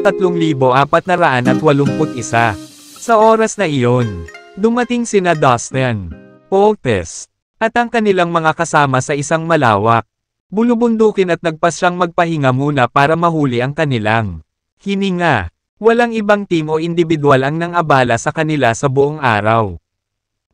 3,481. Sa oras na iyon, dumating sina Dustin, Otis, at ang kanilang mga kasama sa isang malawak, bulubundukin at nagpasyang magpahinga muna para mahuli ang kanilang hininga. Walang ibang team o individual ang nang-abala sa kanila sa buong araw.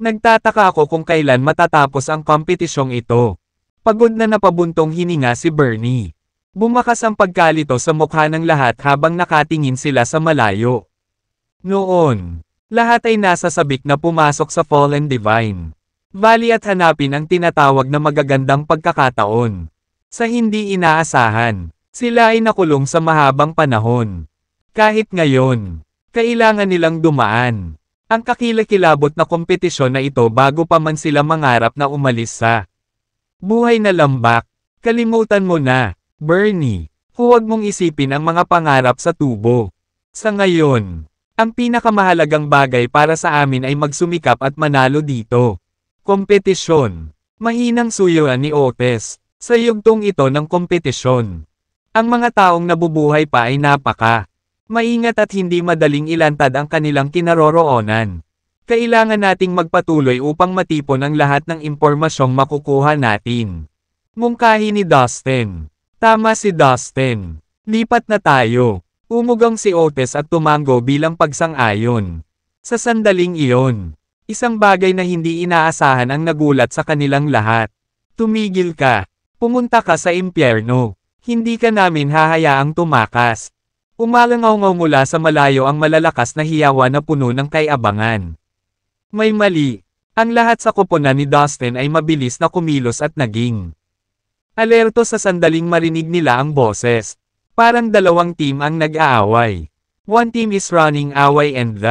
Nagtataka ako kung kailan matatapos ang kompetisyong ito. Pagod na napabuntong hininga si Bernie. Bumakas ang pagkalito sa mukha ng lahat habang nakatingin sila sa malayo. Noon, lahat ay nasa sabik na pumasok sa Fallen Divine Valley at hanapin ang tinatawag na magagandang pagkakataon. Sa hindi inaasahan, sila ay nakulong sa mahabang panahon. Kahit ngayon, kailangan nilang dumaan ang kakilakilabot na kompetisyon na ito bago pa man sila mangarap na umalis sa buhay na lambak. Kalimutan mo na, Bernie, huwag mong isipin ang mga pangarap sa tubo. Sa ngayon, ang pinakamahalagang bagay para sa amin ay magsumikap at manalo dito. Kompetisyon. Mahinang suyuan ni Otis sa yugtong ito ng kompetisyon. Ang mga taong nabubuhay pa ay maingat at hindi madaling ilantad ang kanilang kinaroroonan. Kailangan nating magpatuloy upang matipon ang lahat ng impormasyong makukuha natin. Mungkahi ni Dustin. Tama si Dustin. Lipat na tayo. Umugang si Otis at tumango bilang pagsang-ayon. Sa sandaling iyon, isang bagay na hindi inaasahan ang nagulat sa kanilang lahat. Tumigil ka. Pumunta ka sa impyerno. Hindi ka namin hahayaang tumakas. Umalangaw-ngaw mula sa malayo ang malalakas na hiyawa na puno ng kay-abangan. May mali. Ang lahat sa koponan ni Dustin ay mabilis na kumilos at naging alerto sa sandaling marinig nila ang boses. Parang dalawang team ang nag-aaway. One team is running away and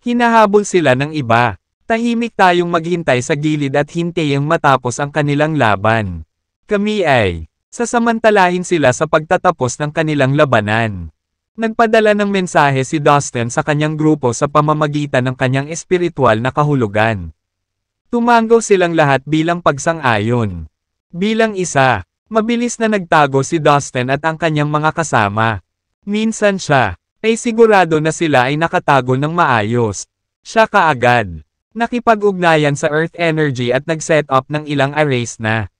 hinahabol sila ng iba. Tahimik tayong maghintay sa gilid at hintayang matapos ang kanilang laban. Kami ay sasamantalahin sila sa pagtatapos ng kanilang labanan. Nagpadala ng mensahe si Dustin sa kanyang grupo sa pamamagitan ng kanyang espiritual na kahulugan. Tumango silang lahat bilang pagsang-ayon. Bilang isa, mabilis na nagtago si Dustin at ang kanyang mga kasama. Minsan siya ay sigurado na sila ay nakatago ng maayos. Siya kaagad nakipag-ugnayan sa Earth Energy at nag-set up ng ilang arrays na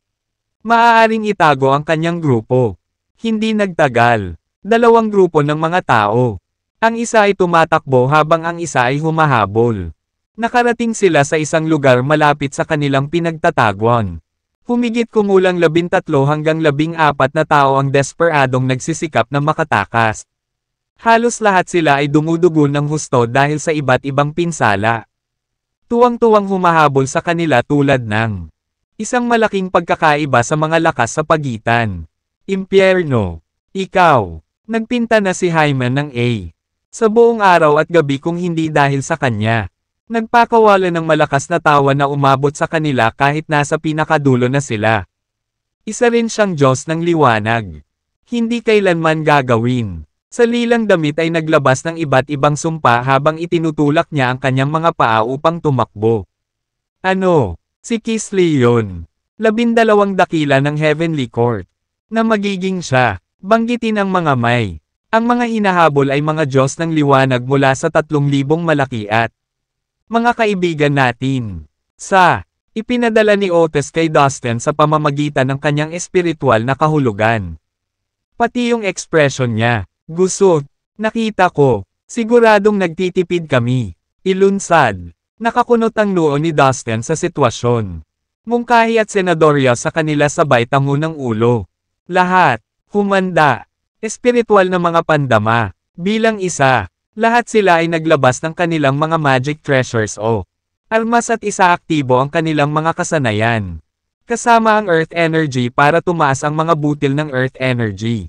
maaaring itago ang kanyang grupo. Hindi nagtagal. Dalawang grupo ng mga tao. Ang isa ay tumatakbo habang ang isa ay humahabol. Nakarating sila sa isang lugar malapit sa kanilang pinagtatagwan. Humigit kumulang 13 hanggang 14 na tao ang desperadong nagsisikap na makatakas. Halos lahat sila ay dumudugo ng husto dahil sa iba't ibang pinsala. Tuwang-tuwang humahabol sa kanila tulad ng isang malaking pagkakaiba sa mga lakas sa pagitan. Impyerno. Ikaw. Nagpinta na si Hyman ng A. Sa buong araw at gabi kung hindi dahil sa kanya. Nagpakawala ng malakas na tawa na umabot sa kanila kahit nasa pinakadulo na sila. Isa rin siyang Diyos ng liwanag. Hindi kailanman gagawin. Sa lilang damit ay naglabas ng iba't ibang sumpa habang itinutulak niya ang kanyang mga paa upang tumakbo. Ano? Si Kisley yun. 12 dakila ng Heavenly Court. Na magiging siya. Banggitin ang mga may. Ang mga hinahabol ay mga Diyos ng liwanag mula sa 3,000 malaki at mga kaibigan natin. Ipinadala ni Otis kay Dustin sa pamamagitan ng kanyang espiritual na kahulugan. Pati yung ekspresyon niya. Gusot. Nakita ko. Siguradong nagtitipid kami. Ilunsad. Nakakunot ang noo ni Dustin sa sitwasyon. Mungkahi at senadorya sa kanila sabay tango ng ulo. Lahat. Humanda. Espiritual na mga pandama. Bilang isa. Lahat sila ay naglabas ng kanilang mga magic treasures o armas at isa-aktibo ang kanilang mga kasanayan. Kasama ang Earth Energy para tumaas ang mga butil ng Earth Energy.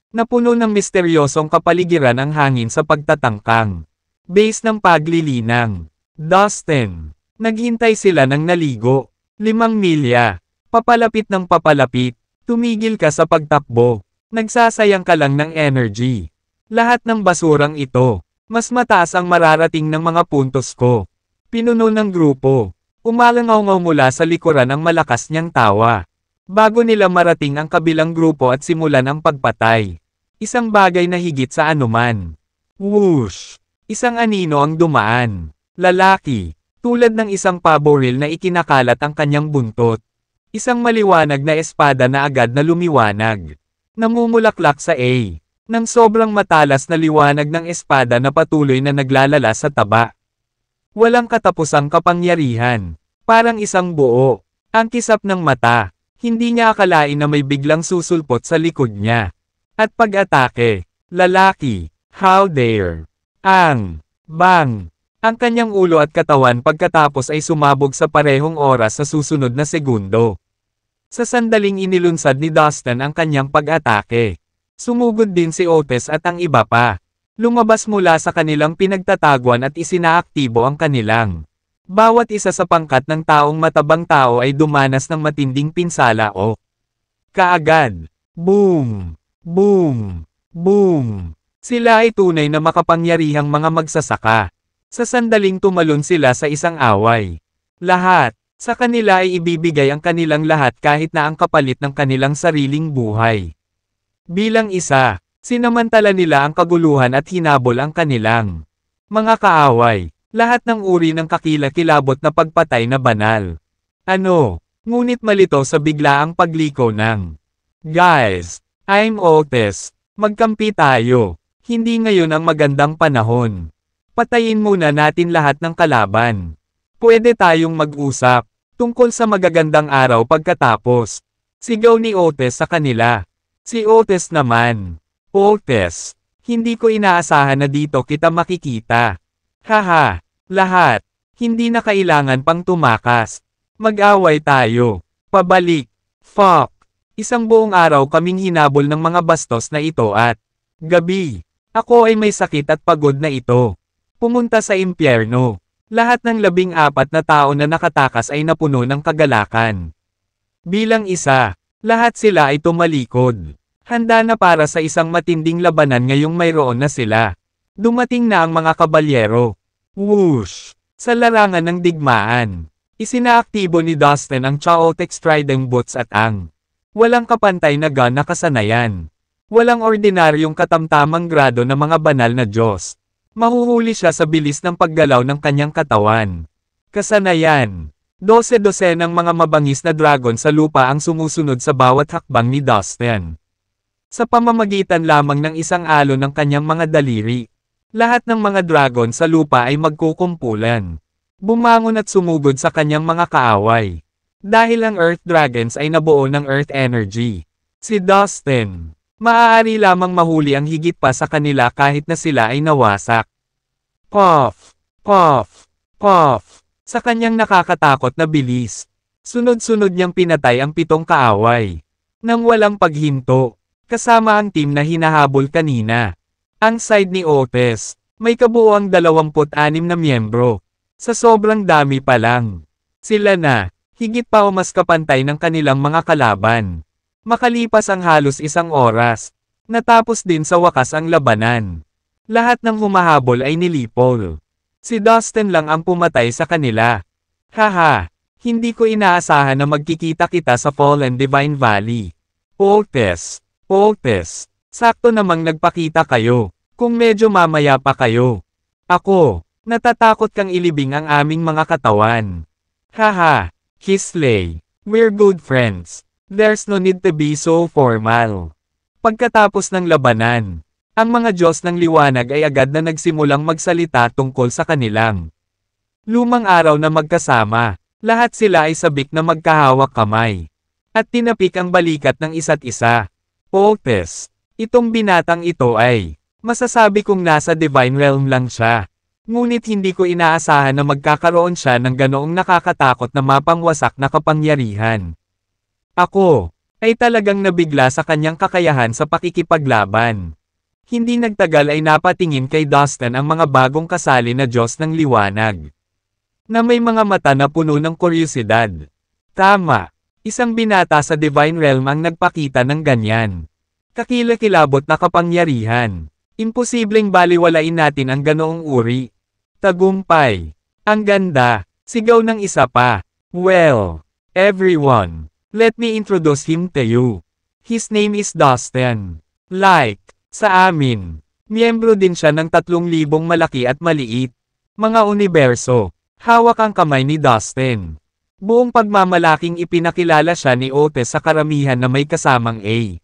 Napuno ng misteryosong kapaligiran ang hangin sa pagtatangkang. Base ng paglilinang. Dustin. Naghintay sila ng naligo. 5 milya. Papalapit ng papalapit. Tumigil ka sa pagtakbo. Nagsasayang ka lang ng energy. Lahat ng basurang ito, mas mataas ang mararating ng mga puntos ko. Pinuno ng grupo. Umalangaw-ngaw mula sa likuran ang malakas niyang tawa. bago nila marating ang kabilang grupo at simulan ang pagpatay. Isang bagay na higit sa anuman. Whoosh! Isang anino ang dumaan. Lalaki. Tulad ng isang paboril na ikinakalat ang kanyang buntot. Isang maliwanag na espada na agad na lumiwanag. Namumulaklak sa A. Nang sobrang matalas na liwanag ng espada na patuloy na naglalala sa taba. Walang katapusang kapangyarihan. Parang isang buo. Ang kisap ng mata. Hindi niya akalain na may biglang susulpot sa likod niya. At pag-atake. Lalaki. How dare. Bang. Ang kanyang ulo at katawan pagkatapos ay sumabog sa parehong oras sa susunod na segundo. Sa sandaling inilunsad ni Dustin ang kanyang pag-atake. Sumugod din si Otis at ang iba pa. Lumabas mula sa kanilang pinagtataguan at isinaaktibo ang kanilang. Bawat isa sa pangkat ng taong matabang tao ay dumanas ng matinding pinsala o kaagad. Boom! Boom! Boom! Sila ay tunay na makapangyarihang mga magsasaka. Sa sandaling tumalon sila sa isang away. Lahat, sa kanila ay ibibigay ang kanilang lahat kahit na ang kapalit ng kanilang sariling buhay. Bilang isa, sinamantala nila ang kaguluhan at hinabol ang kanilang mga kaaway. Lahat ng uri ng kakilakilabot na pagpatay na banal. Ngunit malito sa biglaang pagliko ng Guys, I'm Otis. Magkampi tayo. Hindi ngayon ang magandang panahon. Patayin muna natin lahat ng kalaban. Pwede tayong mag-usap tungkol sa magagandang araw pagkatapos. Sigaw ni Otis sa kanila. Si Otis naman. Otis, hindi ko inaasahan na dito kita makikita. Haha, lahat. Hindi na kailangan pang tumakas. Mag-away tayo. Pabalik. Fuck. Isang buong araw kaming hinabol ng mga bastos na ito at gabi. Ako ay may sakit at pagod na ito. Pumunta sa impyerno. Lahat ng 14 na tao na nakatakas ay napuno ng kagalakan. Bilang isa, lahat sila ay tumalikod. Handa na para sa isang matinding labanan ngayong mayroon na sila. Dumating na ang mga kabalyero. Whoosh! Sa larangan ng digmaan. Isinaaktibo ni Dustin ang Chaotic Striding Boots at ang walang kapantay na gun na kasanayan. Walang ordinaryong katamtamang grado na mga banal na Diyos. Mahuhuli siya sa bilis ng paggalaw ng kanyang katawan. Kasanayan. 12 ng mga mabangis na dragon sa lupa ang sumusunod sa bawat hakbang ni Dustin. Sa pamamagitan lamang ng isang alon ng kanyang mga daliri, lahat ng mga dragon sa lupa ay magkukumpulan. Bumangon at sumugod sa kanyang mga kaaway. Dahil ang Earth Dragons ay nabuo ng Earth Energy. Si Dustin, maaari lamang mahuli ang higit pa sa kanila kahit na sila ay nawasak. Puff! Puff! Puff! Sa kanyang nakakatakot na bilis. Sunod-sunod niyang pinatay ang 7 kaaway. Nang walang paghinto. Kasama ang team na hinahabol kanina. Ang side ni Otis, may kabuuang 26 na miyembro. Sa sobrang dami pa lang. Sila na, higit pa o mas kapantay ng kanilang mga kalaban. Makalipas ang halos 1 oras, natapos din sa wakas ang labanan. Lahat ng humahabol ay nilipol. Si Dustin lang ang pumatay sa kanila. Haha, hindi ko inaasahan na magkikita kita sa Fallen Divine Valley. Otis, sakto namang nagpakita kayo, kung medyo mamaya pa kayo. Ako, natatakot kang ilibing ang aming mga katawan. Haha, Kisley, we're good friends. There's no need to be so formal. Pagkatapos ng labanan, ang mga Diyos ng liwanag ay agad na nagsimulang magsalita tungkol sa kanilang lumang araw na magkasama. Lahat sila ay sabik na magkahawak kamay. At tinapik ang balikat ng isa't isa. Otis, itong binatang ito ay, masasabi kong nasa divine realm lang siya. Ngunit hindi ko inaasahan na magkakaroon siya ng ganoong nakakatakot na mapangwasak na kapangyarihan. Ako, ay talagang nabigla sa kanyang kakayahan sa pakikipaglaban. Hindi nagtagal ay napatingin kay Dustin ang mga bagong kasali na Diyos ng liwanag. Na may mga mata na puno ng kuryosidad. Tama. Isang binata sa Divine Realm ang nagpakita ng ganyan. Kakilakilabot na kapangyarihan. Imposibleng baliwalain natin ang ganoong uri. Tagumpay. Ang ganda. Sigaw ng isa pa. Well, everyone. Let me introduce him to you. His name is Dustin. Like, sa amin, miyembro din siya ng 3,000 malaki at maliit. Mga universo, hawak ang kamay ni Dustin. Buong pagmamalaking ipinakilala siya ni Otis sa karamihan na may kasamang A.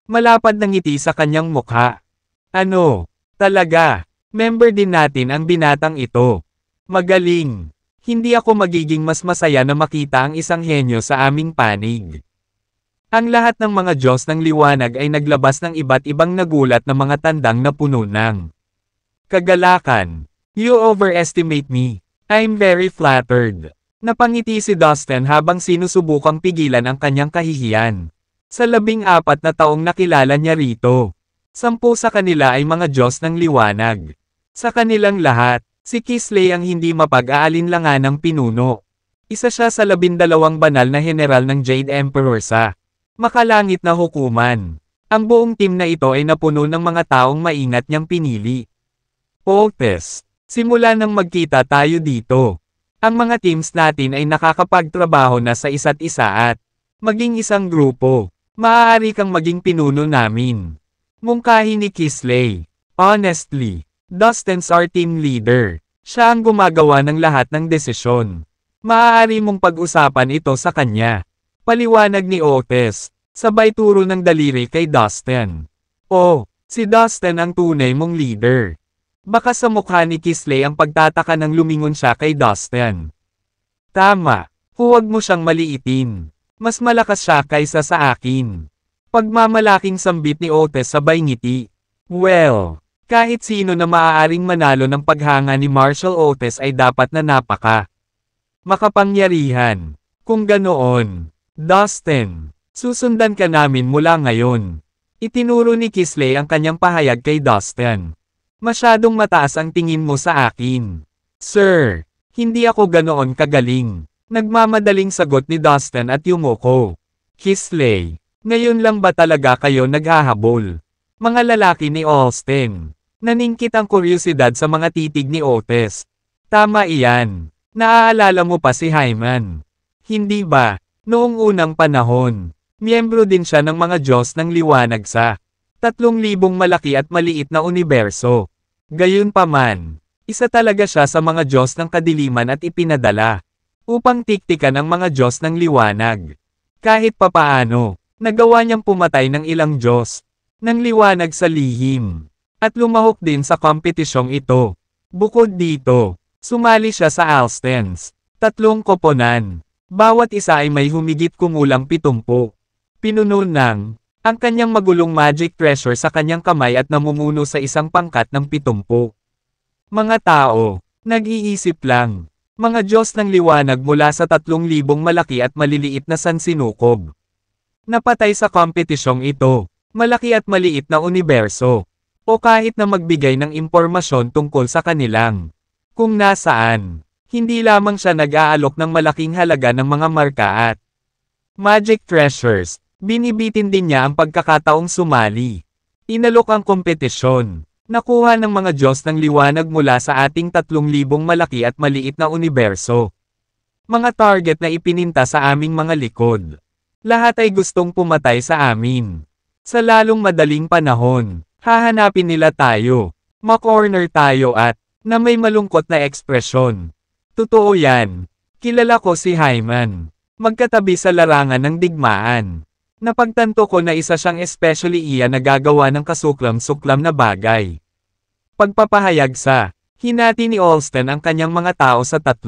Malapad na ngiti sa kanyang mukha. Ano? Talaga, member din natin ang binatang ito. Magaling. Hindi ako magiging mas masaya na makita ang isang henyo sa aming panig. Ang lahat ng mga Diyos ng liwanag ay naglabas ng iba't ibang nagulat na mga tandang na puno ng kagalakan. You overestimate me. I'm very flattered. Napangiti si Dustin habang sinusubukang pigilan ang kanyang kahihiyan. Sa 14 na taong nakilala niya rito, 10 sa kanila ay mga Diyos ng liwanag. Sa kanilang lahat, si Kisley ang hindi mapag-aalinlangan ng pinuno. Isa siya sa 12 banal na general ng Jade Emperor sa makalangit na hukuman. Ang buong team na ito ay napuno ng mga taong maingat niyang pinili. Otis, simula nang magkita tayo dito. Ang mga teams natin ay nakakapagtrabaho na sa isa't isa at maging isang grupo. Maaari kang maging pinuno namin. Mungkahi ni Kisley. Honestly, Dustin's our team leader. Siya ang gumagawa ng lahat ng desisyon. Maaari mong pag-usapan ito sa kanya. Paliwanag ni Otis, sabay turo ng daliri kay Dustin. Oh, si Dustin ang tunay mong leader. Baka sa mukha ni Kisley ang pagtataka nang lumingon siya kay Dustin. Tama, huwag mo siyang maliitin. Mas malakas siya kaysa sa akin. Pagmamalaking sambit ni Otis sabay ngiti. Well, kahit sino na maaaring manalo ng paghanga ni Marshall Otis ay dapat na makapangyarihan. Kung ganoon, Dustin, susundan ka namin mula ngayon. Itinuro ni Kisley ang kanyang pahayag kay Dustin. Masyadong mataas ang tingin mo sa akin. Sir, hindi ako ganoon kagaling. Nagmamadaling sagot ni Dustin at yumuko. Kisley, ngayon lang ba talaga kayo naghahabol? Mga lalaki ni Austin. Naningkit ang kuryosidad sa mga titig ni Otis. Tama iyan. Naaalala mo pa si Hyman. Hindi ba? Noong unang panahon, miyembro din siya ng mga Diyos ng liwanag sa 3,000 malaki at maliit na universo. Gayunpaman, isa talaga siya sa mga Diyos ng kadiliman at ipinadala upang tiktikan ang mga Diyos ng liwanag. Kahit papaano, nagawa niyang pumatay ng ilang Diyos ng liwanag sa lihim at lumahok din sa kompetisyong ito. Bukod dito, sumali siya sa Alstens, 3 koponan. Bawat isa ay may humigit kumulang 70. Pinuno ng ang kanyang magulong magic treasure sa kanyang kamay at namumuno sa isang pangkat ng 70. Mga tao, nag-iisip lang. Mga Diyos ng liwanag mula sa 3,000 malaki at maliliit na sansinukob. Napatay sa kompetisyong ito, malaki at maliit na universo. O kahit na magbigay ng impormasyon tungkol sa kanilang kung nasaan. Hindi lamang siya nag-aalok ng malaking halaga ng mga marka at magic treasures, binibitin din niya ang pagkakataong sumali. Inalok ang kompetisyon. Nakuha ng mga Diyos ng liwanag mula sa ating 3,000 malaki at maliit na universo. Mga target na ipininta sa aming mga likod. Lahat ay gustong pumatay sa amin. Sa lalong madaling panahon, hahanapin nila tayo. Ma-corner tayo at na may malungkot na ekspresyon. Totoo yan. Kilala ko si Hyman. Magkatabi sa larangan ng digmaan. Napagtanto ko na isa siyang especially iyan na gagawa ng kasuklam-suklam na bagay. Pagpapahayag sa hinati ni Alston ang kanyang mga tao sa 3.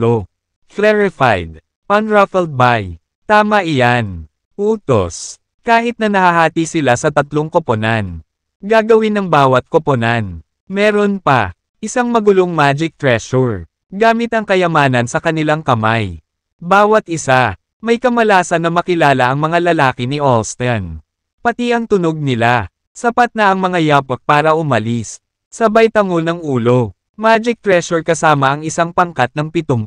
Clarified. Unruffled by. Tama iyan. Utos. Kahit na nahahati sila sa 3 koponan. Gagawin ng bawat koponan. Meron pa. Isang magulong magic treasure. Gamit ang kayamanan sa kanilang kamay. Bawat isa, may kamalasan na makilala ang mga lalaki ni Alston. Pati ang tunog nila, sapat na ang mga yapak para umalis. Sabay tango ng ulo, magic treasure kasama ang isang pangkat ng 70.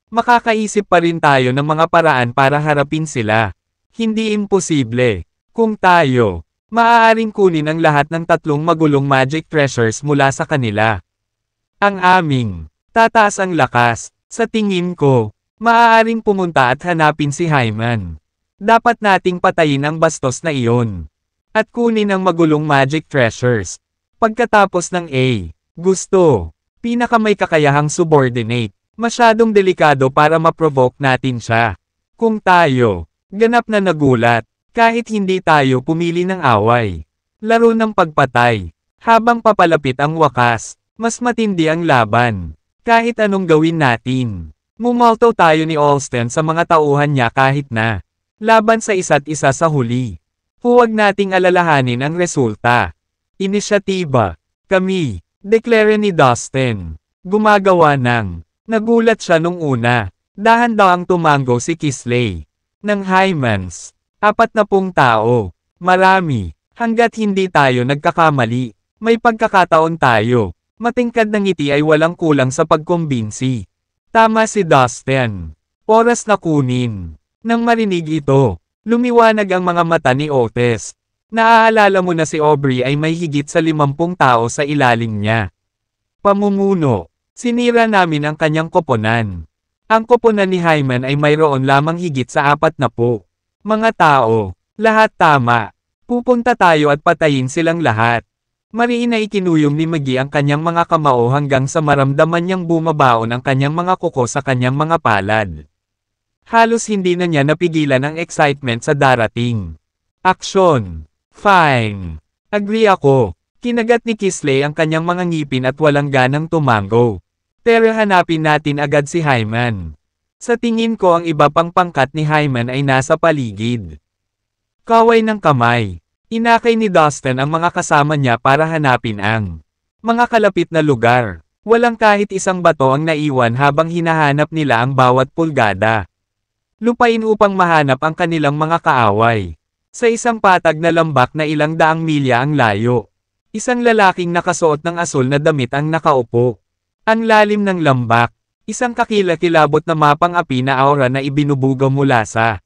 Makakaisip pa rin tayo ng mga paraan para harapin sila. Hindi imposible. Kung tayo, maaaring kunin ang lahat ng 3 magulong magic treasures mula sa kanila. Ang aming tataas ang lakas. Sa tingin ko, maaaring pumunta at hanapin si Hyman. Dapat nating patayin ang bastos na iyon. At kunin ang magulong magic treasures. Pagkatapos ng A. Gusto. Pinakamay kakayahang subordinate. Masyadong delikado para ma-provoke natin siya. Kung tayo, ganap na nagulat, kahit hindi tayo pumili ng away. Laro ng pagpatay. Habang papalapit ang wakas, mas matindi ang laban. Kahit anong gawin natin. Mumalto tayo ni Alston sa mga tauhan niya kahit na laban sa isa't isa sa huli. Huwag nating alalahanin ang resulta. Inisyatiba. Kami, deklara ni Dustin. Gumagawa ng nagulat siya nung una. Dahan-dahang tumango si Kisley. Ng Hymens. 40 tao. Marami. Hanggat hindi tayo nagkakamali. May pagkakataon tayo. Matingkad na ngiti ay walang kulang sa pagkumbinsi. Tama si Dustin. Oras na kunin. Nang marinig ito, lumiwanag ang mga mata ni Otis. Naaalala mo na si Aubrey ay may higit sa 50 tao sa ilalim niya. Pamumuno. Sinira namin ang kanyang koponan. Ang koponan ni Hyman ay mayroon lamang higit sa 40. Mga tao, lahat tama. Pupunta tayo at patayin silang lahat. Mariin na ikinuyom ni Maggie ang kanyang mga kamao hanggang sa maramdaman niyang bumabaon ang kanyang mga kuko sa kanyang mga palad. Halos hindi na niya napigilan ang excitement sa darating. Aksyon. Fine. Agree ako. Kinagat ni Kisley ang kanyang mga ngipin at walang ganang tumango. Pero hanapin natin agad si Hyman. Sa tingin ko ang iba pang pangkat ni Hyman ay nasa paligid. Kaway ng kamay. Inakay ni Dustin ang mga kasama niya para hanapin ang mga kalapit na lugar. Walang kahit isang bato ang naiwan habang hinahanap nila ang bawat pulgada. Lupain upang mahanap ang kanilang mga kaaway. Sa isang patag na lambak na ilang daang milya ang layo. Isang lalaking nakasuot ng asul na damit ang nakaupo. Ang lalim ng lambak. Isang kakilakilabot na mapang api na aura na ibinubugaw mula sa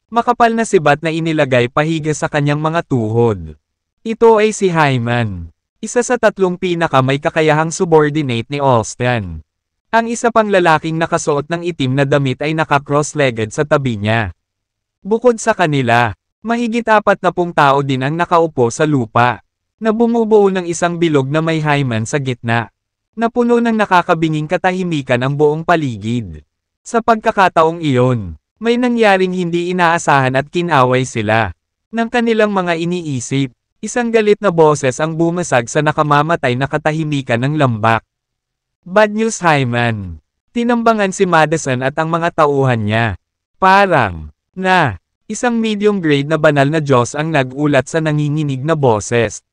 makapal na sibat na inilagay pahiga sa kanyang mga tuhod. Ito ay si Hyman. Isa sa 3 pinakamay kakayahang subordinate ni Alston. Ang isa pang lalaking nakasuot ng itim na damit ay naka-cross-legged sa tabi niya. Bukod sa kanila, mahigit 40 tao din ang nakaupo sa lupa, na bumubuo ng isang bilog na may Hyman sa gitna. Napuno ng nakakabinging katahimikan ang buong paligid. Sa pagkakataong iyon, may nangyaring hindi inaasahan at kinaway sila. Ng kanilang mga iniisip, isang galit na boses ang bumasag sa nakamamatay na katahimikan ng lambak. Bad news Hyman. Tinambangan si Madison at ang mga tauhan niya. Parang, isang medium grade na banal na Diyos ang nag-ulat sa nanginginig na boses.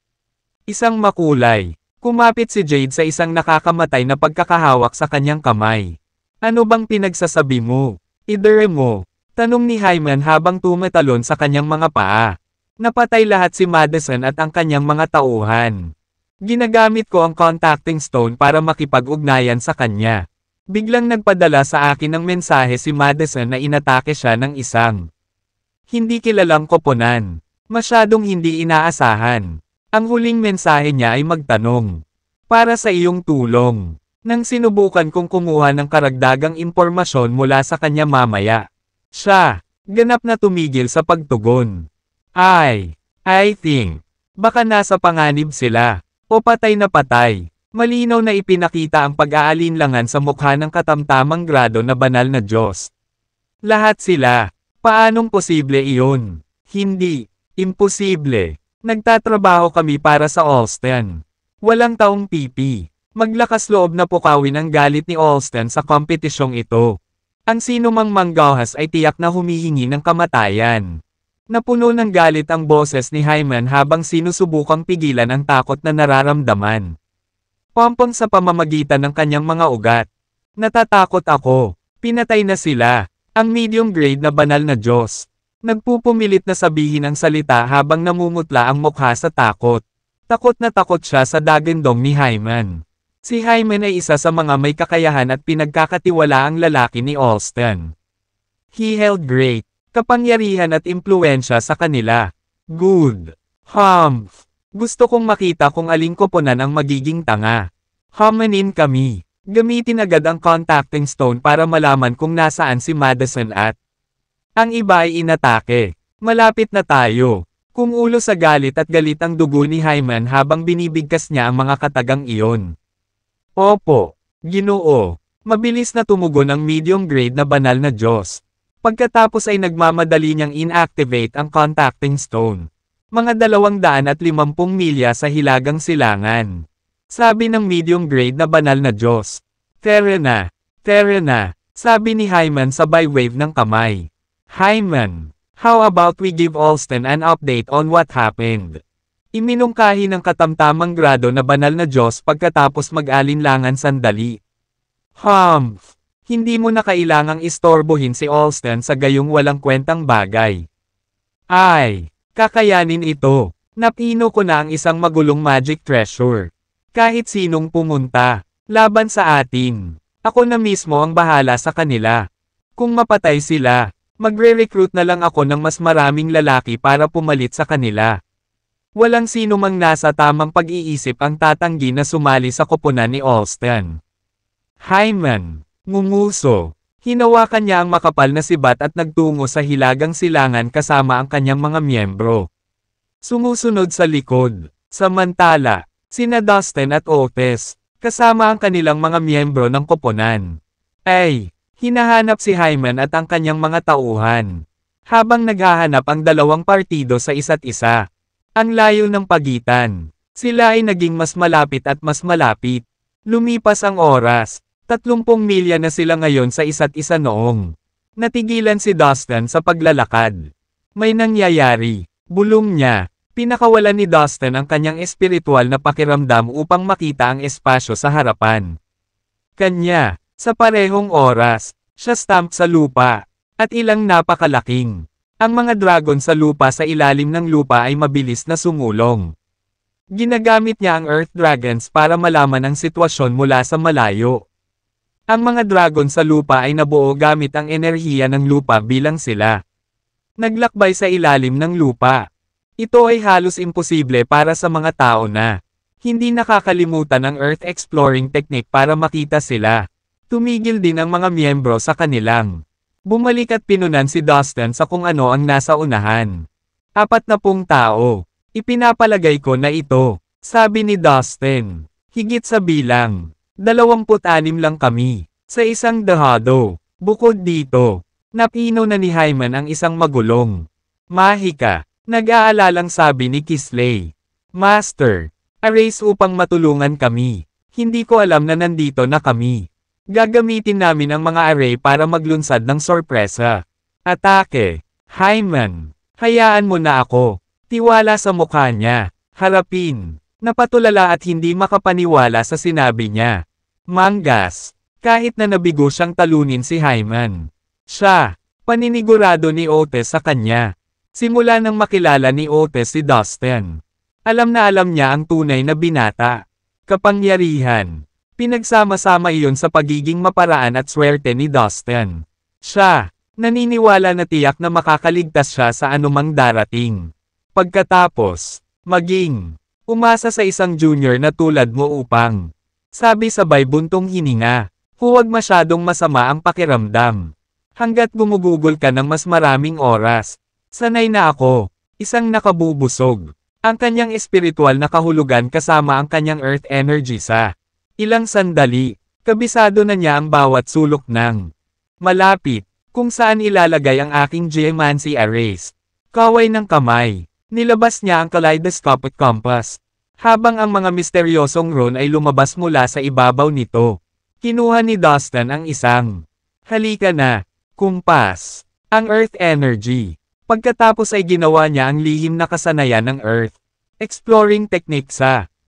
Isang makulay. Kumapit si Jade sa isang nakakamatay na pagkakahawak sa kanyang kamay. Ano bang pinagsasabi mo? Idere mo. Tanong ni Hyman habang tumatalon sa kanyang mga paa. Napatay lahat si Madison at ang kanyang mga tauhan. Ginagamit ko ang contacting stone para makipag-ugnayan sa kanya. Biglang nagpadala sa akin ng mensahe si Madison na inatake siya ng isang hindi kilalang koponan. Masyadong hindi inaasahan. Ang huling mensahe niya ay magtanong. Para sa iyong tulong. Nang sinubukan kong kumuha ng karagdagang impormasyon mula sa kanya mamaya. Siya, ganap na tumigil sa pagtugon. I think, baka nasa panganib sila. O patay na patay. Malinaw na ipinakita ang pag-aalinlangan sa mukha ng katamtamang grado na banal na Diyos. Lahat sila. Paanong posible iyon? Hindi. Imposible. Nagtatrabaho kami para sa Alston. Walang taong pipi. Maglakas loob na pukawin ang galit ni Alston sa kompetisyong ito. Ang sinumang manggahas ay tiyak na humihingi ng kamatayan. Napuno ng galit ang boses ni Hyman habang sinusubukang pigilan ang takot na nararamdaman. Pompong sa pamamagitan ng kanyang mga ugat. Natatakot ako. Pinatay na sila. Ang medium grade na banal na Diyos. Nagpupumilit na sabihin ang salita habang namumutla ang mukha sa takot. Takot na takot siya sa dagandong ni Hyman. Si Hyman ay isa sa mga may kakayahan at pinagkakatiwalaang lalaki ni Alston. He held great kapangyarihan at impluwensya sa kanila. Good. Humph. Gusto kong makita kung aling koponan ang magiging tanga. Humanin kami. Gamitin agad ang contacting stone para malaman kung nasaan si Madison at Ang iba ay inatake. Malapit na tayo. Kumulo sa galit at galit ang dugo ni Hyman habang binibigkas niya ang mga katagang iyon. Opo, Ginoo. Mabilis na tumugon ang medium grade na banal na Diyos. Pagkatapos ay nagmamadali niyang inactivate ang contacting stone. Mga 250 milya sa hilagang silangan. Sabi ng medium grade na banal na Diyos. Tara na, sabi ni Hyman sabay wave ng kamay. Hyman, how about we give Alston an update on what happened? Iminungkahi ng katamtamang grado na banal na Diyos pagkatapos mag-alinlangan sandali. Humph! Hindi mo na kailangang istorbohin si Alston sa gayong walang kwentang bagay. Ay, kakayanin ito. Napino ko na ang isang magulong magic treasure. Kahit sinong pumunta, laban sa atin. Ako na mismo ang bahala sa kanila. Kung mapatay sila, magre-recruit na lang ako ng mas maraming lalaki para pumalit sa kanila. Walang sino mang nasa tamang pag-iisip ang tatanggi na sumali sa koponan ni Alston. Hyman, ngumunguso. Hinawakan niya ang makapal na sibat at nagtungo sa hilagang silangan kasama ang kanyang mga miyembro. Sumusunod sa likod. Samantala, sina Dustin at Otis, kasama ang kanilang mga miyembro ng koponan. Ay, hinahanap si Hyman at ang kanyang mga tauhan. Habang naghahanap ang dalawang partido sa isa't isa. Ang layo ng pagitan. Sila ay naging mas malapit at mas malapit. Lumipas ang oras. 30 milya na sila ngayon sa isa't isa noong. Natigilan si Dustin sa paglalakad. May nangyayari. Bulong niya. Pinakawalan ni Dustin ang kanyang espiritual na pakiramdam upang makita ang espasyo sa harapan. Kanya, sa parehong oras, siya stamp sa lupa. At ilang napakalaking. Ang mga dragon sa lupa sa ilalim ng lupa ay mabilis na sumulong. Ginagamit niya ang Earth Dragons para malaman ang sitwasyon mula sa malayo. Ang mga dragon sa lupa ay nabuo gamit ang enerhiya ng lupa bilang sila. Naglakbay sa ilalim ng lupa. Ito ay halos imposible para sa mga tao na hindi nakakalimutan ang Earth Exploring Technique para makita sila. Tumigil din ang mga miyembro sa kanilang. Bumalik at pinunan si Dustin sa kung ano ang nasa unahan. 40 tao. Ipinapalagay ko na ito, sabi ni Dustin. Higit sa bilang. 26 lang kami. Sa isang dahado. Bukod dito, napino na ni Hyman ang isang magulong. Mahika, nag-aalalang sabi ni Kisley. Master, arrays upang matulungan kami. Hindi ko alam na nandito na kami. Gagamitin namin ang mga array para maglunsad ng sorpresa. Atake. Hyman, hayaan mo na ako. Tiwala sa mukha niya. Harapin. Napatulala at hindi makapaniwala sa sinabi niya. Manggas. Kahit na nabigo siyang talunin si Hyman. Siya, paninigurado ni Otis sa kanya. Simula nang makilala ni Otis si Dustin. Alam na alam niya ang tunay na binata. Kapangyarihan. Pinagsama-sama iyon sa pagiging maparaan at swerte ni Dustin. Siya, naniniwala na tiyak na makakaligtas siya sa anumang darating. Pagkatapos, maging, umasa sa isang junior na tulad mo upang, sabi sabay buntong hininga, huwag masyadong masama ang pakiramdam. Hanggat gumugugol ka ng mas maraming oras, sanay na ako, isang nakabubusog. Ang kanyang espiritual na kahulugan kasama ang kanyang earth energy sa ilang sandali, kabisado na niya ang bawat sulok ng malapit, kung saan ilalagay ang aking geomancy arrays. Kaway ng kamay, nilabas niya ang kaleidoscopic compass, habang ang mga misteryosong rune ay lumabas mula sa ibabaw nito. Kinuha ni Dustin ang isang, halika na, kumpas, ang earth energy. Pagkatapos ay ginawa niya ang lihim na kasanayan ng earth exploring technique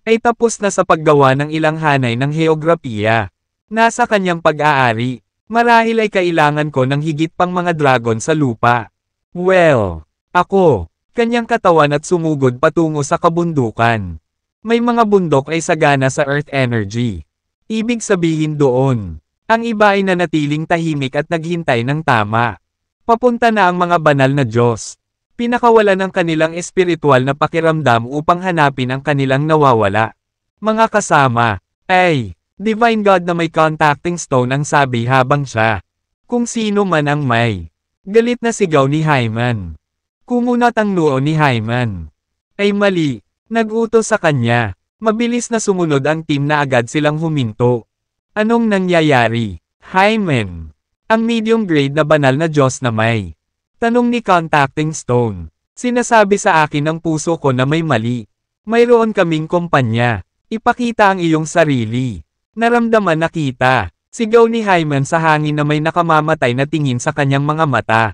ay tapos na sa paggawa ng ilang hanay ng heograpiya. Nasa kanyang pag-aari, marahil ay kailangan ko ng higit pang mga dragon sa lupa. Well, ako, kanyang katawan at sumugod patungo sa kabundukan. May mga bundok ay sagana sa earth energy. Ibig sabihin doon, ang iba ay nanatiling tahimik at naghintay ng tama. Papunta na ang mga banal na Diyos. Pinakawalan ng kanilang espiritual na pakiramdam upang hanapin ang kanilang nawawala. Mga kasama, ay, Divine God na may contacting stone ang sabi habang siya. Kung sino man ang may Galit na sigaw ni Hyman. Kumunat ang noo ni Hyman. Ay mali. Nag-utos sa kanya. Mabilis na sumunod ang team na agad silang huminto. Anong nangyayari? Hyman. Ang medium grade na banal na Diyos na may. Tanong ni Contacting Stone. Sinasabi sa akin ng puso ko na may mali. Mayroon kaming kumpanya. Ipakita ang iyong sarili. Naramdaman na kita. Sigaw ni Hyman sa hangin na may nakamamatay na tingin sa kanyang mga mata.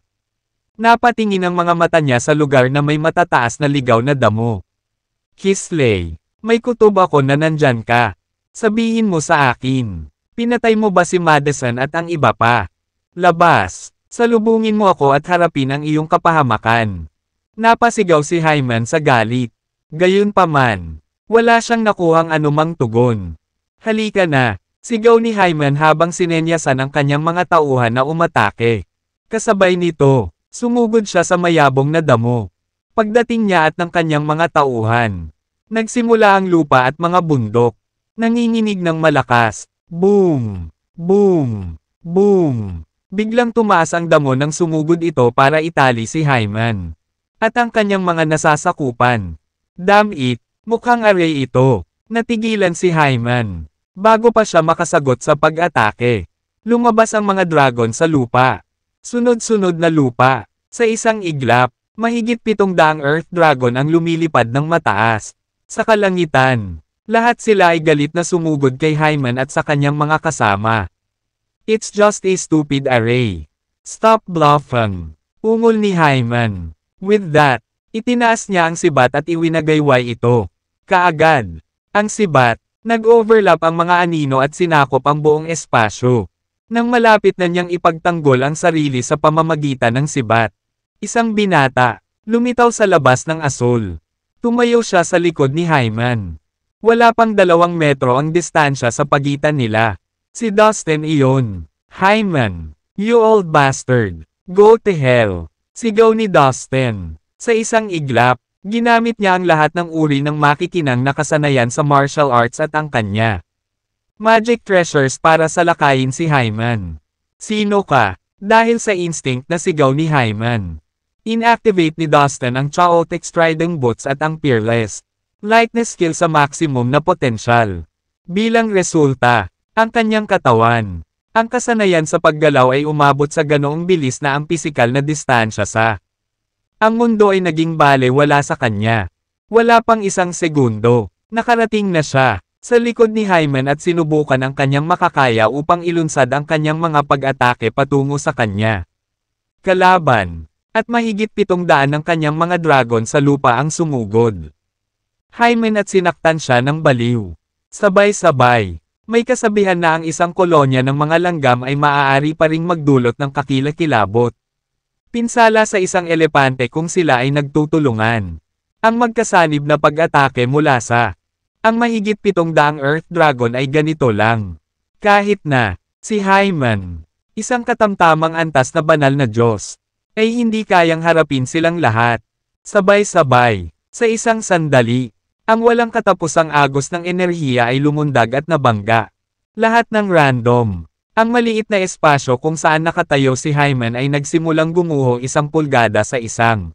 Napatingin ang mga mata niya sa lugar na may matataas na ligaw na damo. Kisley, may kutob ako na nandyan ka. Sabihin mo sa akin. Pinatay mo ba si Madison at ang iba pa? Labas. Salubungin mo ako at harapin ang iyong kapahamakan. Napasigaw si Hyman sa galit. Gayunpaman, wala siyang nakuhang anumang tugon. Halika na, sigaw ni Hyman habang sinenyasan ang kanyang mga tauhan na umatake. Kasabay nito, sumugod siya sa mayabong na damo. Pagdating niya at ng kanyang mga tauhan, nagsimula ang lupa at mga bundok. Nanginginig ng malakas. Boom! Boom! Boom! Biglang tumaas ang damo nang sumugod ito para itali si Hyman. At ang kanyang mga nasasakupan. Damn it! Mukhang array ito. Natigilan si Hyman. Bago pa siya makasagot sa pag-atake. Lumabas ang mga dragon sa lupa. Sunod-sunod na lupa. Sa isang iglap, mahigit 700 Earth Dragon ang lumilipad ng mataas. Sa kalangitan, lahat sila ay galit na sumugod kay Hyman at sa kanyang mga kasama. It's just a stupid array. Stop bluffing. Ungol ni Hyman. With that, itinaas niya ang sibat at iwinagayway ito. Kaagad, ang sibat, nag-overlap ang mga anino at sinakop ang buong espasyo. Nang malapit na niyang ipagtanggol ang sarili sa pamamagitan ng sibat. Isang binata, lumitaw sa labas ng asol. Tumayo siya sa likod ni Hyman. Wala pang 2 metro ang distansya sa pagitan nila. Si Dustin iyon. Hyman, you old bastard. Go to hell. Sigaw ni Dustin. Sa isang iglap, ginamit niya ang lahat ng uri ng makikinang nakasanayan sa martial arts at ang kanya. Magic treasures para salakayin si Hyman. Sino ka? Dahil sa instinct na sigaw ni Hyman. Inactivate ni Dustin ang chaotic striding boots at ang fearless lightness skill sa maximum na potensyal. Bilang resulta, ang kanyang katawan, ang kasanayan sa paggalaw ay umabot sa ganoong bilis na ang pisikal na distansya sa ang mundo ay naging balewala sa kanya. Wala pang 1 segundo, nakarating na siya sa likod ni Hyman at sinubukan ang kanyang makakaya upang ilunsad ang kanyang mga pag-atake patungo sa kanya. Kalaban, at mahigit 700 ng kanyang mga dragon sa lupa ang sumugod. Hyman at sinaktan siya ng baliw. Sabay-sabay, may kasabihan na ang isang kolonya ng mga langgam ay maaari pa ring magdulot ng kakilakilabot. Pinsala sa isang elepante kung sila ay nagtutulungan. Ang magkasanib na pag-atake mula sa ang mahigit 700 Earth Dragon ay ganito lang. Kahit na, si Hyman, isang katamtamang antas na banal na Diyos, ay hindi kayang harapin silang lahat. Sabay-sabay, sa isang sandali, ang walang katapusang agos ng enerhiya ay lumundag at nabangga. Lahat ng random. Ang maliit na espasyo kung saan nakatayo si Hyman ay nagsimulang gumuho 1 pulgada sa isang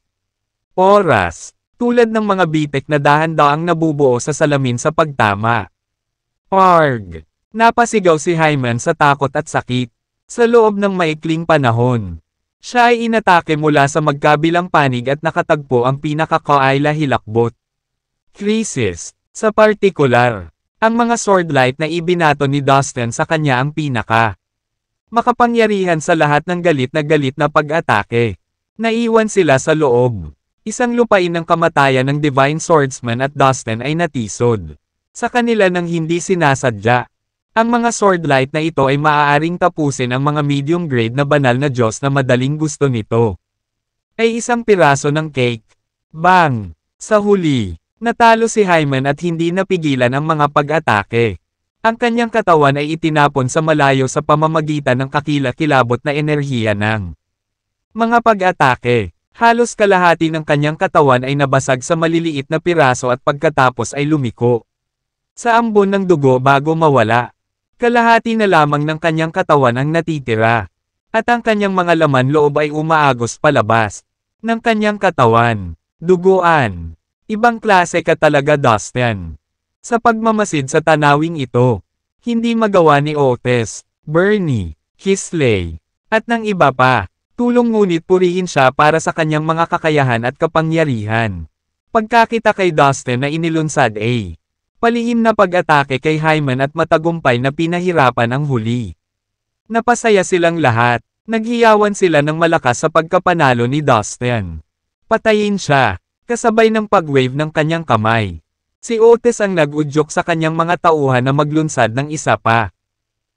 oras. Tulad ng mga bitek na dahan-daang nabubuo sa salamin sa pagtama. Arg! Napasigaw si Hyman sa takot at sakit. Sa loob ng maikling panahon, siya ay inatake mula sa magkabilang panig at nakatagpo ang pinaka-kaila hilakbot. Crisis. Sa partikular, ang mga swordlight na ibinato ni Dustin sa kanya ang pinaka makapangyarihan sa lahat ng galit na pag-atake. Naiwan sila sa loob. Isang lupain ng kamatayan ng Divine Swordsman at Dustin ay natisod sa kanila nang hindi sinasadya. Ang mga swordlight na ito ay maaaring tapusin ang mga medium grade na banal na Diyos na madaling gusto nito. Ay isang piraso ng cake. Bang! Sa huli, natalo si Hyman at hindi napigilan ang mga pag-atake. Ang kanyang katawan ay itinapon sa malayo sa pamamagitan ng kakilakilabot na enerhiya ng mga pag-atake. Halos kalahati ng kanyang katawan ay nabasag sa maliliit na piraso at pagkatapos ay lumiko sa ambon ng dugo bago mawala. Kalahati na lamang ng kanyang katawan ang natitira. At ang kanyang mga laman loob ay umaagos palabas ng kanyang katawan. Duguan. Ibang klase ka talaga, Dustin. Sa pagmamasid sa tanawing ito, hindi magawa ni Otis, Bernie, Kisley, at ng iba pa. Tulong ngunit purihin siya para sa kanyang mga kakayahan at kapangyarihan. Pagkakita kay Dustin na inilunsad ay palihim na pag-atake kay Hyman at matagumpay na pinahirapan ang huli. Napasaya silang lahat. Naghiyawan sila ng malakas sa pagkapanalo ni Dustin. Patayin siya, kasabay ng pag-wave ng kanyang kamay. Si Otis ang nag-udyok sa kanyang mga tauhan na maglunsad ng isa pa.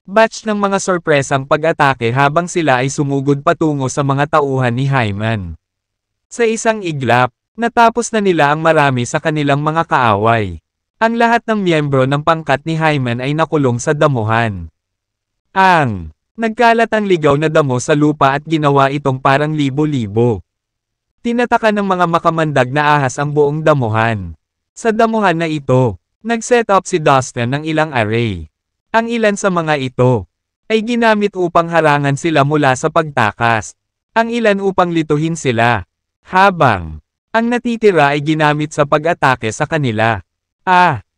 Batch ng mga sorpresang pag-atake habang sila ay sumugod patungo sa mga tauhan ni Hyman. Sa isang iglap, natapos na nila ang marami sa kanilang mga kaaway. Ang lahat ng miyembro ng pangkat ni Hyman ay nakulong sa damuhan. Nagkalat ang ligaw na damo sa lupa at ginawa itong parang libo-libo. Tinataka ng mga makamandag na ahas ang buong damuhan. Sa damuhan na ito, nag-set up si Dustin ng ilang array. Ang ilan sa mga ito ay ginamit upang harangan sila mula sa pagtakas. Ang ilan upang lituhin sila. Habang ang natitira ay ginamit sa pag-atake sa kanila.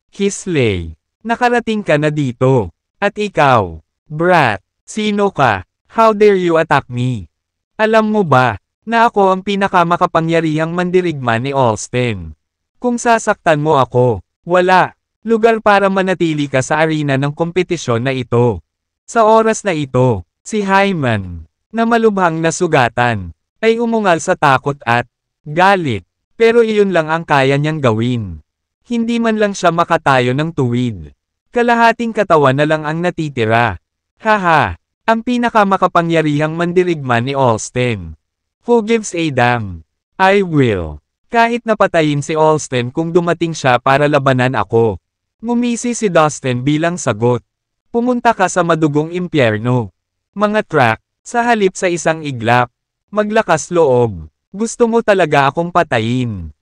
Kisley, nakarating ka na dito. At ikaw, Brat, sino ka? How dare you attack me? Alam mo ba, na ako ang pinakamakapangyarihang mandirigma ni Alston. Kung sasaktan mo ako, wala lugar para manatili ka sa arena ng kompetisyon na ito. Sa oras na ito, si Hyman, na malubhang nasugatan, ay umungal sa takot at galit, pero iyon lang ang kaya niyang gawin. Hindi man lang siya makatayo ng tuwid. Kalahating katawan na lang ang natitira. Haha, ang pinakamakapangyarihang mandirigma ni Alston. Who gives a damn? I will. Kahit napatayin si Alston kung dumating siya para labanan ako. Ngumisi si Dustin bilang sagot. Pumunta ka sa madugong impyerno. Mga track, sa halip sa isang iglap. Maglakas loob. Gusto mo talaga akong patayin.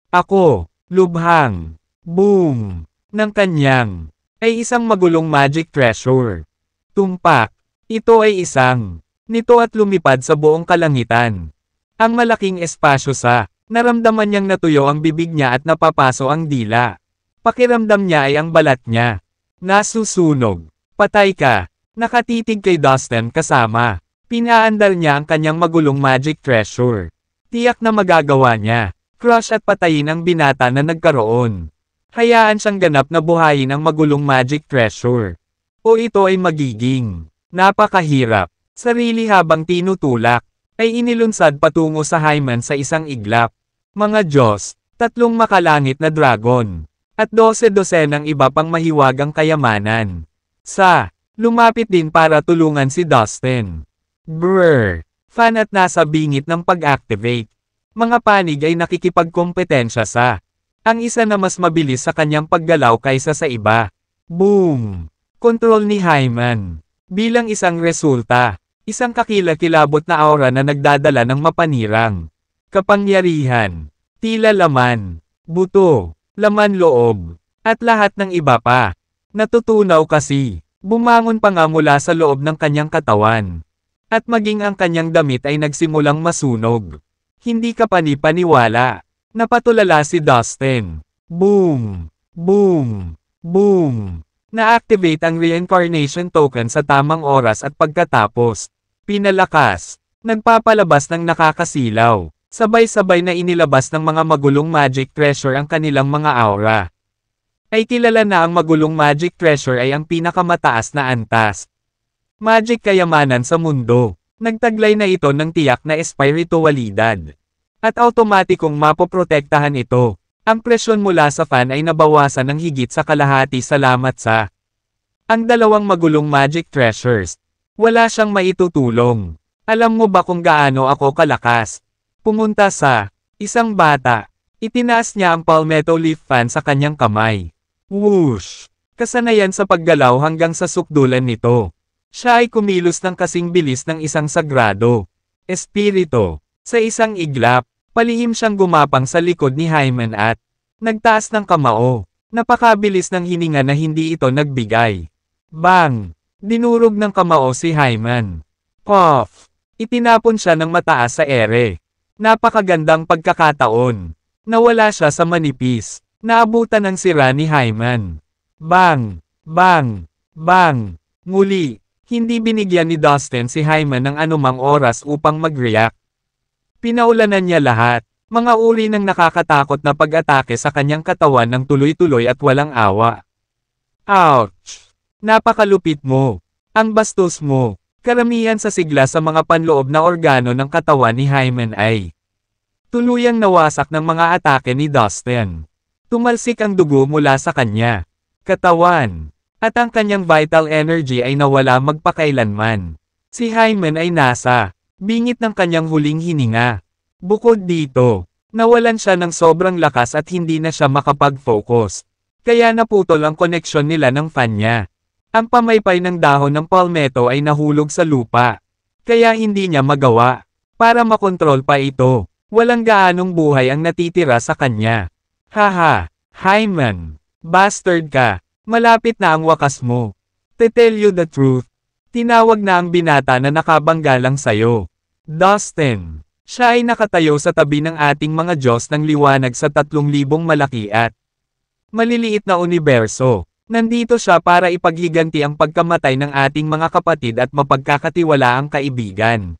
Ako, lubhang, boom, ng kanyang, ay isang magulong magic treasure. Tumpak, ito ay isang, nito at lumipad sa buong kalangitan. Ang malaking espasyo sa, naramdaman niyang natuyo ang bibig niya at napapaso ang dila. Pakiramdam niya ay ang balat niya. Nasusunog. Patay ka. Nakatitig kay Dustin kasama. Pinaandar niya ang kanyang magulong magic treasure. Tiyak na magagawa niya. Crush at patayin ang binata na nagkaroon. Hayaan siyang ganap na buhayin ang magulong magic treasure. O ito ay magiging napakahirap. Sarili habang tinutulak, ay inilunsad patungo sa Hyman sa isang iglap. Mga Diyos, 3 makalangit na dragon. At 12-dosenang iba pang mahiwagang kayamanan. Lumapit din para tulungan si Dustin. Brr! Fan at nasa bingit ng pag-activate. Mga panig ay nakikipagkompetensya sa ang isa na mas mabilis sa kanyang paggalaw kaysa sa iba. Boom! Kontrol ni Hyman. Bilang isang resulta, isang kakilakilabot na aura na nagdadala ng mapanirang kapangyarihan, tila laman, buto, laman loob, at lahat ng iba pa. Natutunaw kasi, bumangon pa nga mula sa loob ng kanyang katawan. At maging ang kanyang damit ay nagsimulang masunog. Hindi ka panipaniwala. Napatulala si Dustin. Boom! Boom! Boom! Na-activate ang reincarnation token sa tamang oras at pagkatapos, pinalakas, nagpapalabas ng nakakasilaw. Sabay-sabay na inilabas ng mga magulong magic treasure ang kanilang mga aura. Ay kilala na ang magulong magic treasure ay ang pinakamataas na antas. Magic kayamanan sa mundo. Nagtaglay na ito ng tiyak na espiritualidad. At automatikong mapoprotektahan ito. Ang presyon mula sa fan ay nabawasan ng higit sa kalahati salamat sa ang dalawang magulong magic treasures. Wala siyang maitutulong. Alam mo ba kung gaano ako kalakas? Pumunta sa isang bata. Itinaas niya ang palmetto leaf fan sa kanyang kamay. Whoosh! Kasanayan sa paggalaw hanggang sa sukdulan nito. Siya ay kumilos ng kasing bilis ng isang sagrado espiritu. Sa isang iglap, palihim siyang gumapang sa likod ni Hyman at nagtaas ng kamao. Napakabilis ng hininga na hindi ito nagbigay. Bang! Dinurog ng kamao si Hyman. Puff! Itinapon siya ng mataas sa ere. Napakagandang pagkakataon. Nawala siya sa manipis. Naabutan ng sira ni Hyman. Bang! Bang! Bang! Muli, hindi binigyan ni Dustin si Hyman ng anumang oras upang mag-react. Pinaulanan niya lahat, mga uri ng nakakatakot na pag-atake sa kanyang katawan ng tuloy-tuloy at walang awa. Ouch! Napakalupit mo. Ang bastos mo. Karamihan sa sigla sa mga panloob na organo ng katawan ni Hyman ay tuluyang nawasak ng mga atake ni Dustin. Tumalsik ang dugo mula sa kanya katawan, at ang kanyang vital energy ay nawala magpakailanman. Si Hyman ay nasa bingit ng kanyang huling hininga. Bukod dito, nawalan siya ng sobrang lakas at hindi na siya makapag-focus. Kaya naputol ang koneksyon nila ng fan niya. Ang pamaypay ng dahon ng palmetto ay nahulog sa lupa. Kaya hindi niya magawa. Para makontrol pa ito, walang gaanong buhay ang natitira sa kanya. Haha, Hyman, bastard ka, malapit na ang wakas mo. To tell you the truth, tinawag na ang binata na nakabanggalang sayo. Dustin, siya ay nakatayo sa tabi ng ating mga Diyos ng liwanag sa 3,000 malaki at maliliit na universo. Nandito siya para ipaghiganti ang pagkamatay ng ating mga kapatid at mapagkakatiwalaang kaibigan.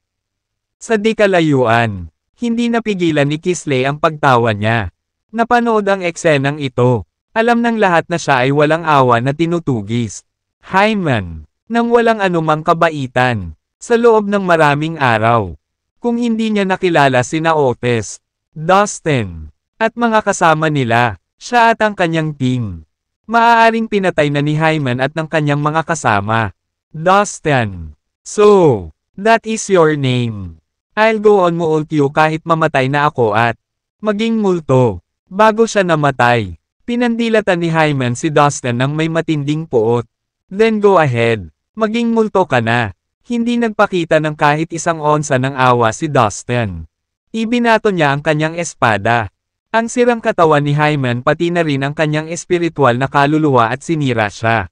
Sa di kalayuan, hindi napigilan ni Kisley ang pagtawa niya. Napanood ang eksenang ito. Alam ng lahat na siya ay walang awa na tinutugis. Hyman, nang walang anumang kabaitan, sa loob ng maraming araw. Kung hindi niya nakilala sina Otis, Dustin, at mga kasama nila, siya at ang kanyang team. Maaaring pinatay na ni Hyman at ng kanyang mga kasama. Dustin. So, that is your name. I'll go on multo kahit mamatay na ako at maging multo. Bago siya namatay, pinandilatan ni Hyman si Dustin ng may matinding puot. Then go ahead, maging multo ka na. Hindi nagpakita ng kahit isang onsa ng awa si Dustin. Ibinato niya ang kanyang espada. Ang sirang katawan ni Hyman pati na rin ang kanyang espiritual na kaluluwa at sinira siya.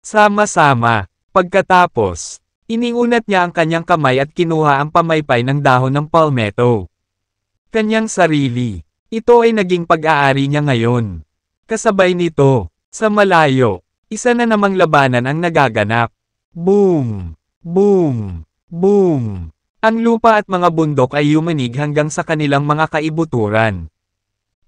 Sama-sama, pagkatapos, iniunat niya ang kanyang kamay at kinuha ang pamaypay ng dahon ng palmetto. Kanyang sarili. Ito ay naging pag-aari niya ngayon. Kasabay nito, sa malayo, isa na namang labanan ang nagaganap. Boom! Boom! Boom! Ang lupa at mga bundok ay yumanig hanggang sa kanilang mga kaibuturan.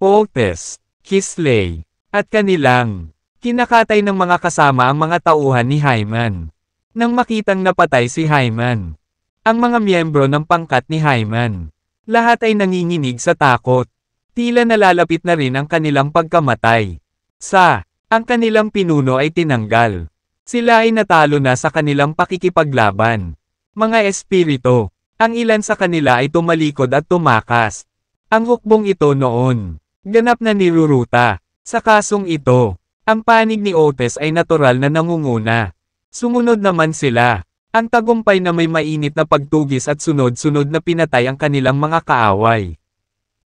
Otis, Kisley, at kanilang kinakatay ng mga kasama ang mga tauhan ni Hyman. Nang makitang napatay si Hyman, ang mga miyembro ng pangkat ni Hyman, lahat ay nanginginig sa takot. Tila nalalapit na rin ang kanilang pagkamatay. Ang kanilang pinuno ay tinanggal. Sila ay natalo na sa kanilang pakikipaglaban. Mga espiritu, ang ilan sa kanila ay tumalikod at tumakas. Ang hukbong ito noon, ganap na niruruta. Sa kasong ito, ang panig ni Otis ay natural na nangunguna. Sumunod naman sila. Ang tagumpay na may mainit na pagtugis at sunod-sunod na pinatay ang kanilang mga kaaway.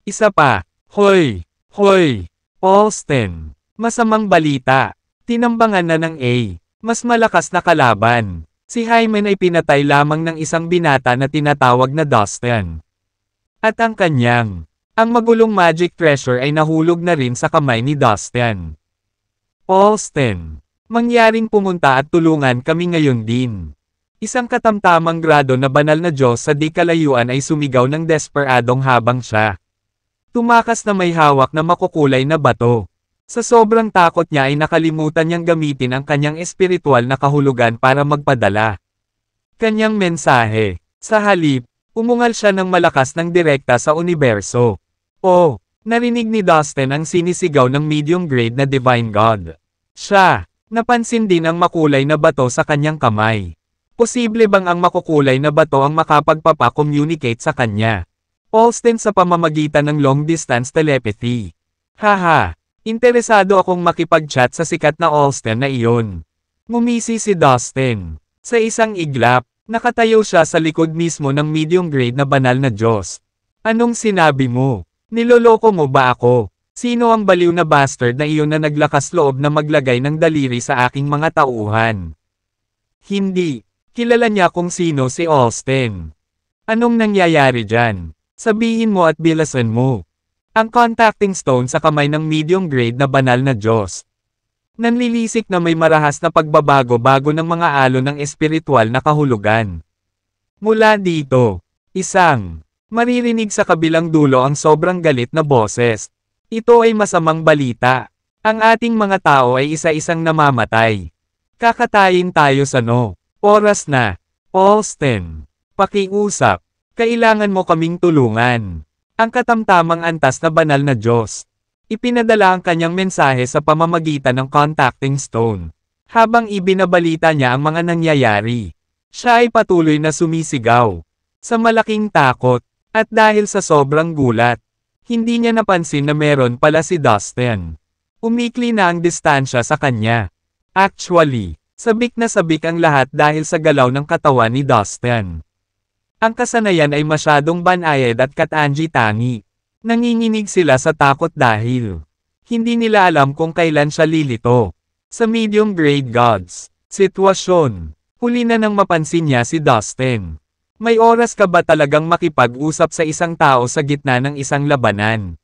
Isa pa. Hoy! Hoy! Alston! Masamang balita. Tinambangan na ng A. Mas malakas na kalaban. Si Hyman ay pinatay lamang ng isang binata na tinatawag na Dustin. At ang magulong magic treasure ay nahulog na rin sa kamay ni Dustin. Alston! Mangyaring pumunta at tulungan kami ngayon din. Isang katamtamang grado na banal na Diyos sa di kalayuan ay sumigaw ng desperadong habang siya tumakas na may hawak na makukulay na bato. Sa sobrang takot niya ay nakalimutan niyang gamitin ang kanyang espiritual na kahulugan para magpadala kanyang mensahe. Sa halip, umungal siya ng malakas ng direkta sa universo. Narinig ni Dustin ang sinisigaw ng medium grade na Divine God. Napansin din ang makulay na bato sa kanyang kamay. Posible bang ang makukulay na bato ang makapagpapa-communicate sa kanya? Alston sa pamamagitan ng long-distance telepathy. Haha, interesado akong makipag-chat sa sikat na Alston na iyon. Ngumisi si Dustin. Sa isang iglap, nakatayo siya sa likod mismo ng medium grade na banal na Diyos. Anong sinabi mo? Niloloko mo ba ako? Sino ang baliw na bastard na iyon na naglakas loob na maglagay ng daliri sa aking mga tauhan? Hindi. Kilala niya kung sino si Alston. Anong nangyayari dyan? Sabihin mo at bilasan mo. Ang contacting stone sa kamay ng medium grade na banal na Diyos. Nanlilisik na may marahas na pagbabago-bago ng mga alon ng espiritual na kahulugan. Mula dito, isang maririnig sa kabilang dulo ang sobrang galit na boses. Ito ay masamang balita. Ang ating mga tao ay isa-isang namamatay. Kakatayin tayo sa oras na. Alston. Pakiusap. Kailangan mo kaming tulungan. Ang katamtamang antas na banal na Diyos. Ipinadala ang kanyang mensahe sa pamamagitan ng contacting stone. Habang ibinabalita niya ang mga nangyayari, siya ay patuloy na sumisigaw. Sa malaking takot, at dahil sa sobrang gulat, hindi niya napansin na meron pala si Dustin. Umikli na ang distansya sa kanya. Actually, sabik na sabik ang lahat dahil sa galaw ng katawan ni Dustin. Ang kasanayan ay masyadong banayad at katangi-tangi. Nanginginig sila sa takot dahil hindi nila alam kung kailan siya lilito. Sa medium grade gods, sitwasyon. Huli na nang mapansin niya si Dustin. May oras ka ba talagang makipag-usap sa isang tao sa gitna ng isang labanan?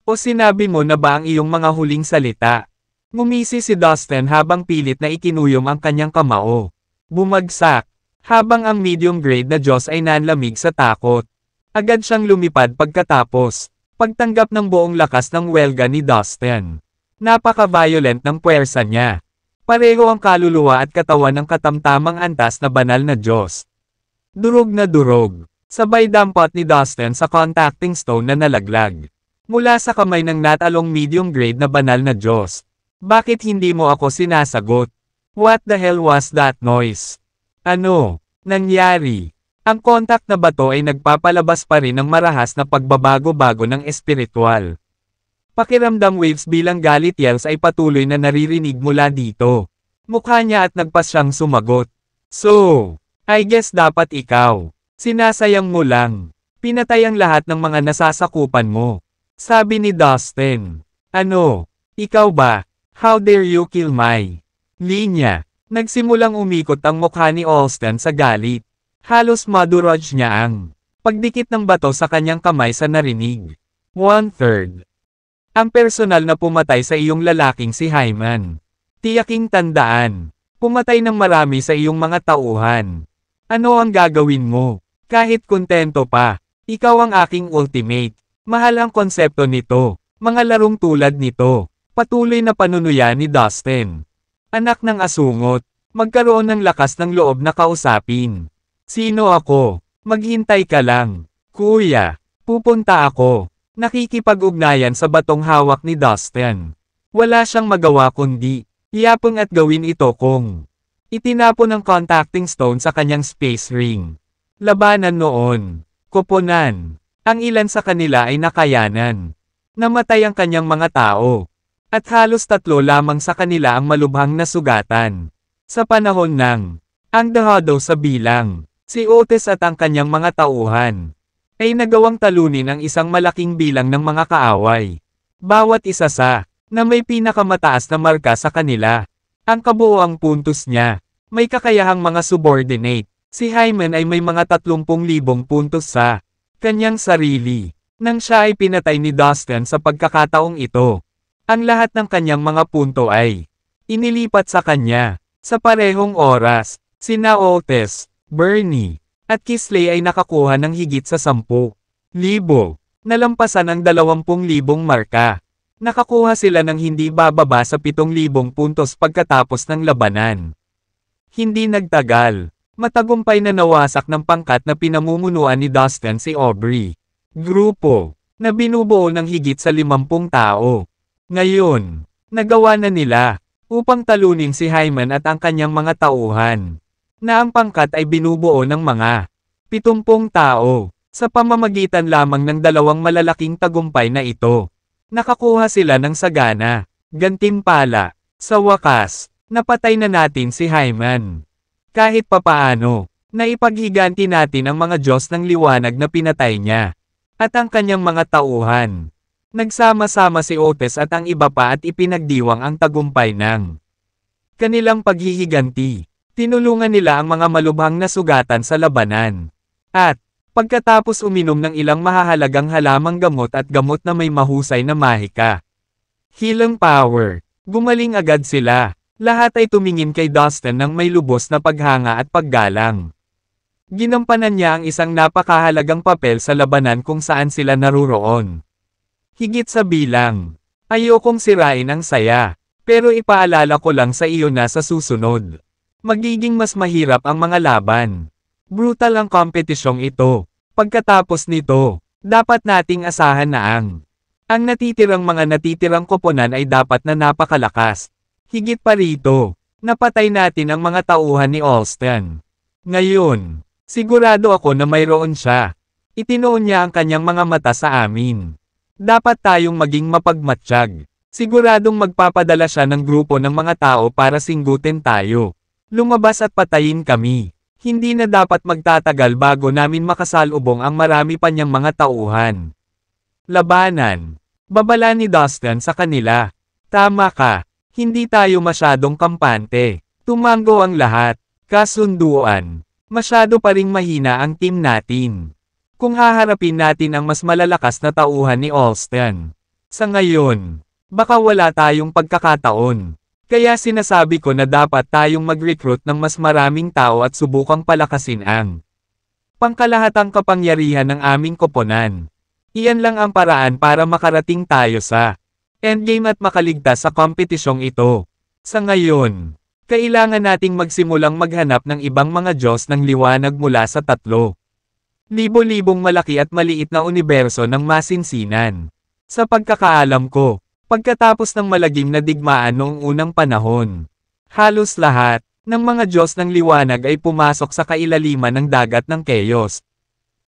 O sinabi mo na ba ang iyong mga huling salita? Ngumisi si Dustin habang pilit na ikinuyom ang kanyang kamao. Bumagsak. Habang ang medium grade na Diyos ay nanlamig sa takot. Agad siyang lumipad pagkatapos, pagtanggap ng buong lakas ng welga ni Dustin. Napaka-violent ng puwersa niya. Pareho ang kaluluwa at katawan ng katamtamang antas na banal na Diyos. Durog na durog. Sabay dampot ni Dustin sa contacting stone na nalaglag. Mula sa kamay ng natalong medium grade na banal na Diyos. Bakit hindi mo ako sinasagot? What the hell was that noise? Ano nangyari? Ang contact na bato ay nagpapalabas pa rin ng marahas na pagbabago-bago ng espiritual. Pakiramdam waves bilang galit yells ay patuloy na naririnig mula dito. Mukha niya at nagpas siyang sumagot. So, I guess dapat ikaw. Sinasayang mo lang. Pinatay ang lahat ng mga nasasakupan mo. Sabi ni Dustin. Ano? Ikaw ba? How dare you kill my linya? Nagsimulang umikot ang mukha ni Alston sa galit. Halos maduraj niya ang pagdikit ng bato sa kanyang kamay sa narinig. 1/3. Ang personal na pumatay sa iyong lalaking si Hyman. Tiyaking tandaan. Pumatay ng marami sa iyong mga tauhan. Ano ang gagawin mo? Kahit kontento pa. Ikaw ang aking ultimate. Mahal ang konsepto nito. Mga larong tulad nito. Patuloy na panunuya ni Dustin. Anak ng asungot, magkaroon ng lakas ng loob na kausapin. Sino ako? Maghintay ka lang. Kuya, pupunta ako. Nakikipag-ugnayan sa batong hawak ni Dustin. Wala siyang magawa kundi, iyapong at gawin ito kung itinapon ang contacting stone sa kanyang space ring. Labanan noon. Koponan. Ang ilan sa kanila ay nakayanan. Namatay ang kanyang mga tao. At halos 3 lamang sa kanila ang malubhang nasugatan. Sa panahon ng ang dahado sa bilang, si Otis at ang kanyang mga tauhan ay nagawang talunin ang isang malaking bilang ng mga kaaway. Bawat isa na may pinakamataas na marka sa kanila. Ang kabuoang puntos niya, may kakayahang mga subordinate. Si Hyman ay may mga 30,000 puntos sa kanyang sarili. Nang siya ay pinatay ni Dustin sa pagkakataong ito. Ang lahat ng kanyang mga punto ay inilipat sa kanya. Sa parehong oras, sina Otis, Bernie, at Kisley ay nakakuha ng higit sa 10,000. Nalampasan ang 20,000 marka. Nakakuha sila ng hindi bababa sa 7,000 puntos pagkatapos ng labanan. Hindi nagtagal. Matagumpay na nawasak ng pangkat na pinamumunuan ni Dustin si Aubrey. Grupo na binubuo ng higit sa 50 tao. Ngayon, nagawa na nila, upang talunin si Hyman at ang kanyang mga tauhan, na ang pangkat ay binubuo ng mga 70 tao, sa pamamagitan lamang ng 2 malalaking tagumpay na ito. Nakakuha sila ng sagana, gantimpala, sa wakas, napatay na natin si Hyman. Kahit papaano, naipaghiganti natin ang mga Diyos ng liwanag na pinatay niya, at ang kanyang mga tauhan. Nagsama-sama si Otis at ang iba pa at ipinagdiwang ang tagumpay ng kanilang paghihiganti. Tinulungan nila ang mga malubhang na sugatan sa labanan. At Pagkatapos uminom ng ilang mahahalagang halamang gamot at gamot na may mahusay na mahika. Healing power. Gumaling agad sila. Lahat ay tumingin kay Dustin ng may lubos na paghanga at paggalang. Ginampanan niya ang isang napakahalagang papel sa labanan kung saan sila naruroon. Higit sa bilang. Ayokong sirain ang saya. Pero ipaalala ko lang sa iyo na sa susunod. Magiging mas mahirap ang mga laban. Brutal ang kompetisyong ito. Pagkatapos nito, dapat nating asahan na ang mga natitirang koponan ay dapat na napakalakas. Higit pa rito, napatay natin ang mga tauhan ni Alston. Ngayon, sigurado ako na mayroon siya. Itinoon niya ang kanyang mga mata sa amin. Dapat tayong maging mapagmatsyag. Siguradong magpapadala siya ng grupo ng mga tao para singgutin tayo. Lumabas at patayin kami. Hindi na dapat magtatagal bago namin makasalubong ang marami pa niyang mga tauhan. Labanan. Babala ni Dustin sa kanila. Tama ka. Hindi tayo masyadong kampante. Tumango ang lahat. Kasunduan. Masyado pa ring mahina ang team natin. Kung haharapin natin ang mas malalakas na tauhan ni Alston. Sa ngayon, baka wala tayong pagkakataon. Kaya sinasabi ko na dapat tayong mag-recruit ng mas maraming tao at subukang palakasin ang pangkalahatang kapangyarihan ng aming koponan. Iyan lang ang paraan para makarating tayo sa endgame at makaligtas sa kompetisyong ito. Sa ngayon, kailangan nating magsimulang maghanap ng ibang mga Diyos ng liwanag mula sa tatlo. Libo-libong malaki at maliit na universo ng masinsinan. Sa pagkakaalam ko, pagkatapos ng malagim na digmaan noong unang panahon, halos lahat ng mga Diyos ng liwanag ay pumasok sa kailaliman ng dagat ng Chaos.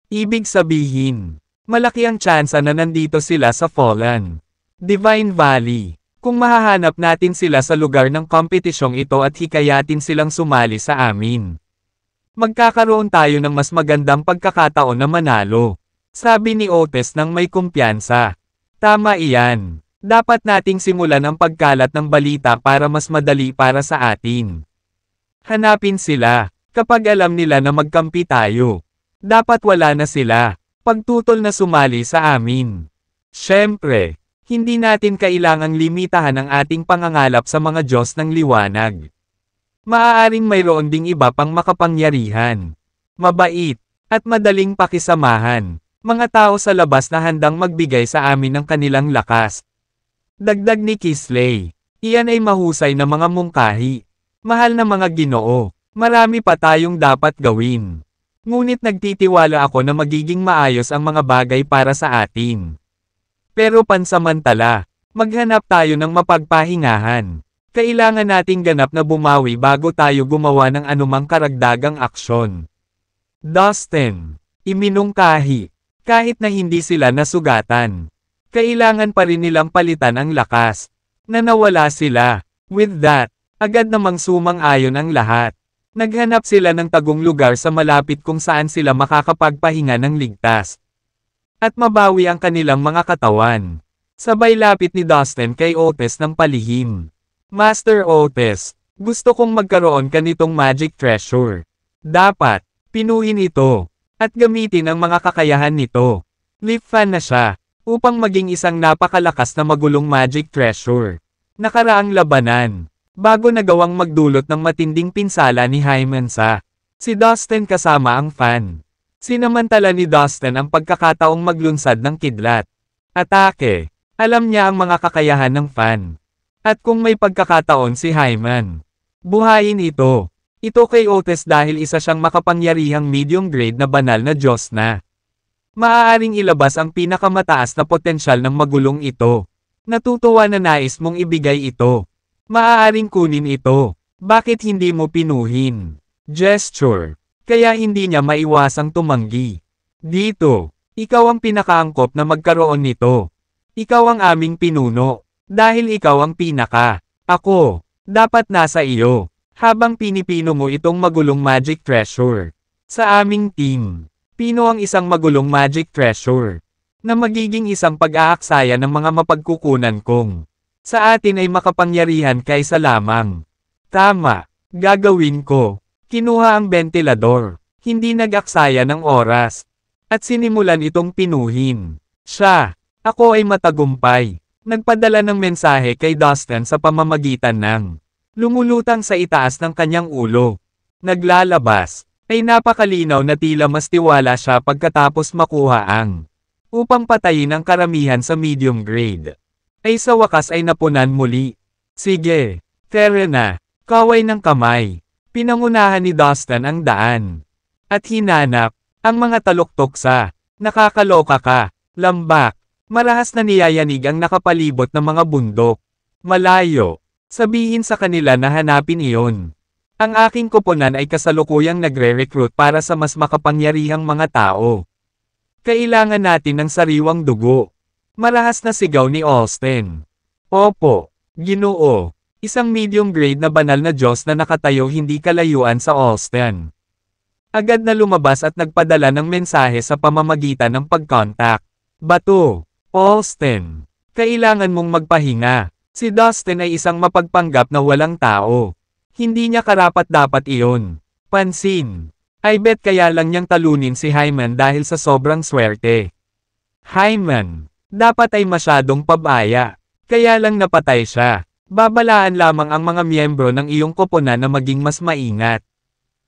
Ibig sabihin, malaki ang tsansa na nandito sila sa Fallen Divine Valley. Kung mahahanap natin sila sa lugar ng kompetisyong ito at hikayatin silang sumali sa amin, magkakaroon tayo ng mas magandang pagkakataon na manalo. Sabi ni Otis nang may kumpiyansa. Tama iyan. Dapat nating simulan ang pagkalat ng balita para mas madali para sa atin. Hanapin sila. Kapag alam nila na magkampi tayo, dapat wala na sila. Pagtutol na sumali sa amin. Siyempre, hindi natin kailangang limitahan ang ating pangangalap sa mga Diyos ng liwanag. Maaaring mayroon ding iba pang makapangyarihan, mabait, at madaling pakisamahan. Mga tao sa labas na handang magbigay sa amin ng kanilang lakas. Dagdag ni Kisley. Iyan ay mahusay na mga mungkahi. Mahal na mga Ginoo. Marami pa tayong dapat gawin. Ngunit nagtitiwala ako na magiging maayos ang mga bagay para sa atin. Pero pansamantala, maghanap tayo ng mapagpahingahan. Kailangan nating ganap na bumawi bago tayo gumawa ng anumang karagdagang aksyon. Dustin. Iminungkahi. Kahit na hindi sila nasugatan, kailangan pa rin nilang palitan ang lakas. Na nawala sila. With that, agad namang sumang-ayon ang lahat. Naghanap sila ng tagong lugar sa malapit kung saan sila makakapagpahinga ng ligtas. At mabawi ang kanilang mga katawan. Sabay lapit ni Dustin kay Otis ng palihim. Master Otis, gusto kong magkaroon ka nitong magic treasure. Dapat, pinuin ito, at gamitin ang mga kakayahan nito. Leaf fan na siya, upang maging isang napakalakas na magulong magic treasure. Nakaraang labanan, bago nagawang magdulot ng matinding pinsala ni Hyman sa si Dustin kasama ang fan. Sinamantala ni Dustin ang pagkakataong maglunsad ng kidlat. Atake. Alam niya ang mga kakayahan ng fan. At kung may pagkakataon si Hyman, buhayin ito. Ito kay Otis dahil isa siyang makapangyarihang medium grade na banal na Diyos na maaaring ilabas ang pinakamataas na potensyal ng magulong ito. Natutuwa na nais mong ibigay ito. Maaaring kunin ito. Bakit hindi mo pinuhin? Gesture. Kaya hindi niya maiwasang tumanggi. Dito, ikaw ang pinakaangkop na magkaroon nito. Ikaw ang aming pinuno. Dahil ikaw ang pinaka. Ako, dapat nasa iyo. Habang pinipino mo itong magulong magic treasure. Sa aming team, pino ang isang magulong magic treasure. Na magiging isang pag-aaksaya ng mga mapagkukunan kong sa atin ay makapangyarihan kaysa lamang. Tama, gagawin ko. Kinuha ang ventilador. Hindi nag-aksaya ng oras. at sinimulan itong pinuhin. Ako ay matagumpay. Nagpadala ng mensahe kay Dustin sa pamamagitan ng lumulutang sa itaas ng kanyang ulo. Naglalabas, ay napakalinaw na tila mas tiwala siya pagkatapos makuha ang upang patayin ang karamihan sa medium grade. Ay sa wakas ay napunan muli. Sige, tara na, kaway ng kamay. Pinangunahan ni Dustin ang daan. At hinanap, ang mga taluktok sa, nakakaloka ka, lambak. Marahas na niyayanig ang nakapalibot ng mga bundok. Malayo, sabihin sa kanila na hanapin iyon. Ang aking koponan ay kasalukuyang nagre-recruit para sa mas makapangyarihang mga tao. Kailangan natin ng sariwang dugo. Marahas na sigaw ni Austin. Opo, Ginoo. Isang medium grade na banal na Diyos na nakatayo hindi kalayuan sa Austin. Agad na lumabas at nagpadala ng mensahe sa pamamagitan ng pag-contact. Bato, Austin, kailangan mong magpahinga. Si Dustin ay isang mapagpanggap na walang tao. Hindi niya karapat-dapat iyon. Pansin. I bet kaya lang niyang talunin si Hyman dahil sa sobrang swerte. Hyman, dapat ay masyadong pabaya. Kaya lang napatay siya. Babalaan lamang ang mga miyembro ng iyong koponan na maging mas maingat.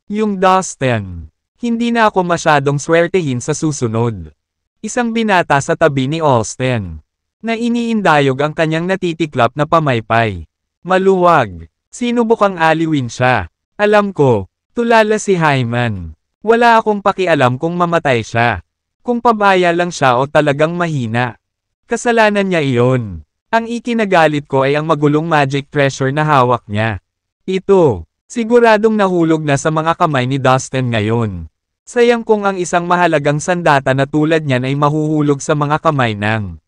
Yung Dustin, hindi na ako masyadong swertehin sa susunod. Isang binata sa tabi ni Austin, na iniindayog ang kanyang natitiklap na pamaypay. Maluwag, sinubukang aliwin siya. Alam ko, tulala si Hyman. Wala akong pakialam kung mamatay siya. Kung pabaya lang siya o talagang mahina. Kasalanan niya iyon. Ang ikinagalit ko ay ang magulong magic treasure na hawak niya. Ito, siguradong nahulog na sa mga kamay ni Dustin ngayon. Sayang kung ang isang mahalagang sandata na tulad niyan ay mahuhulog sa mga kamay ng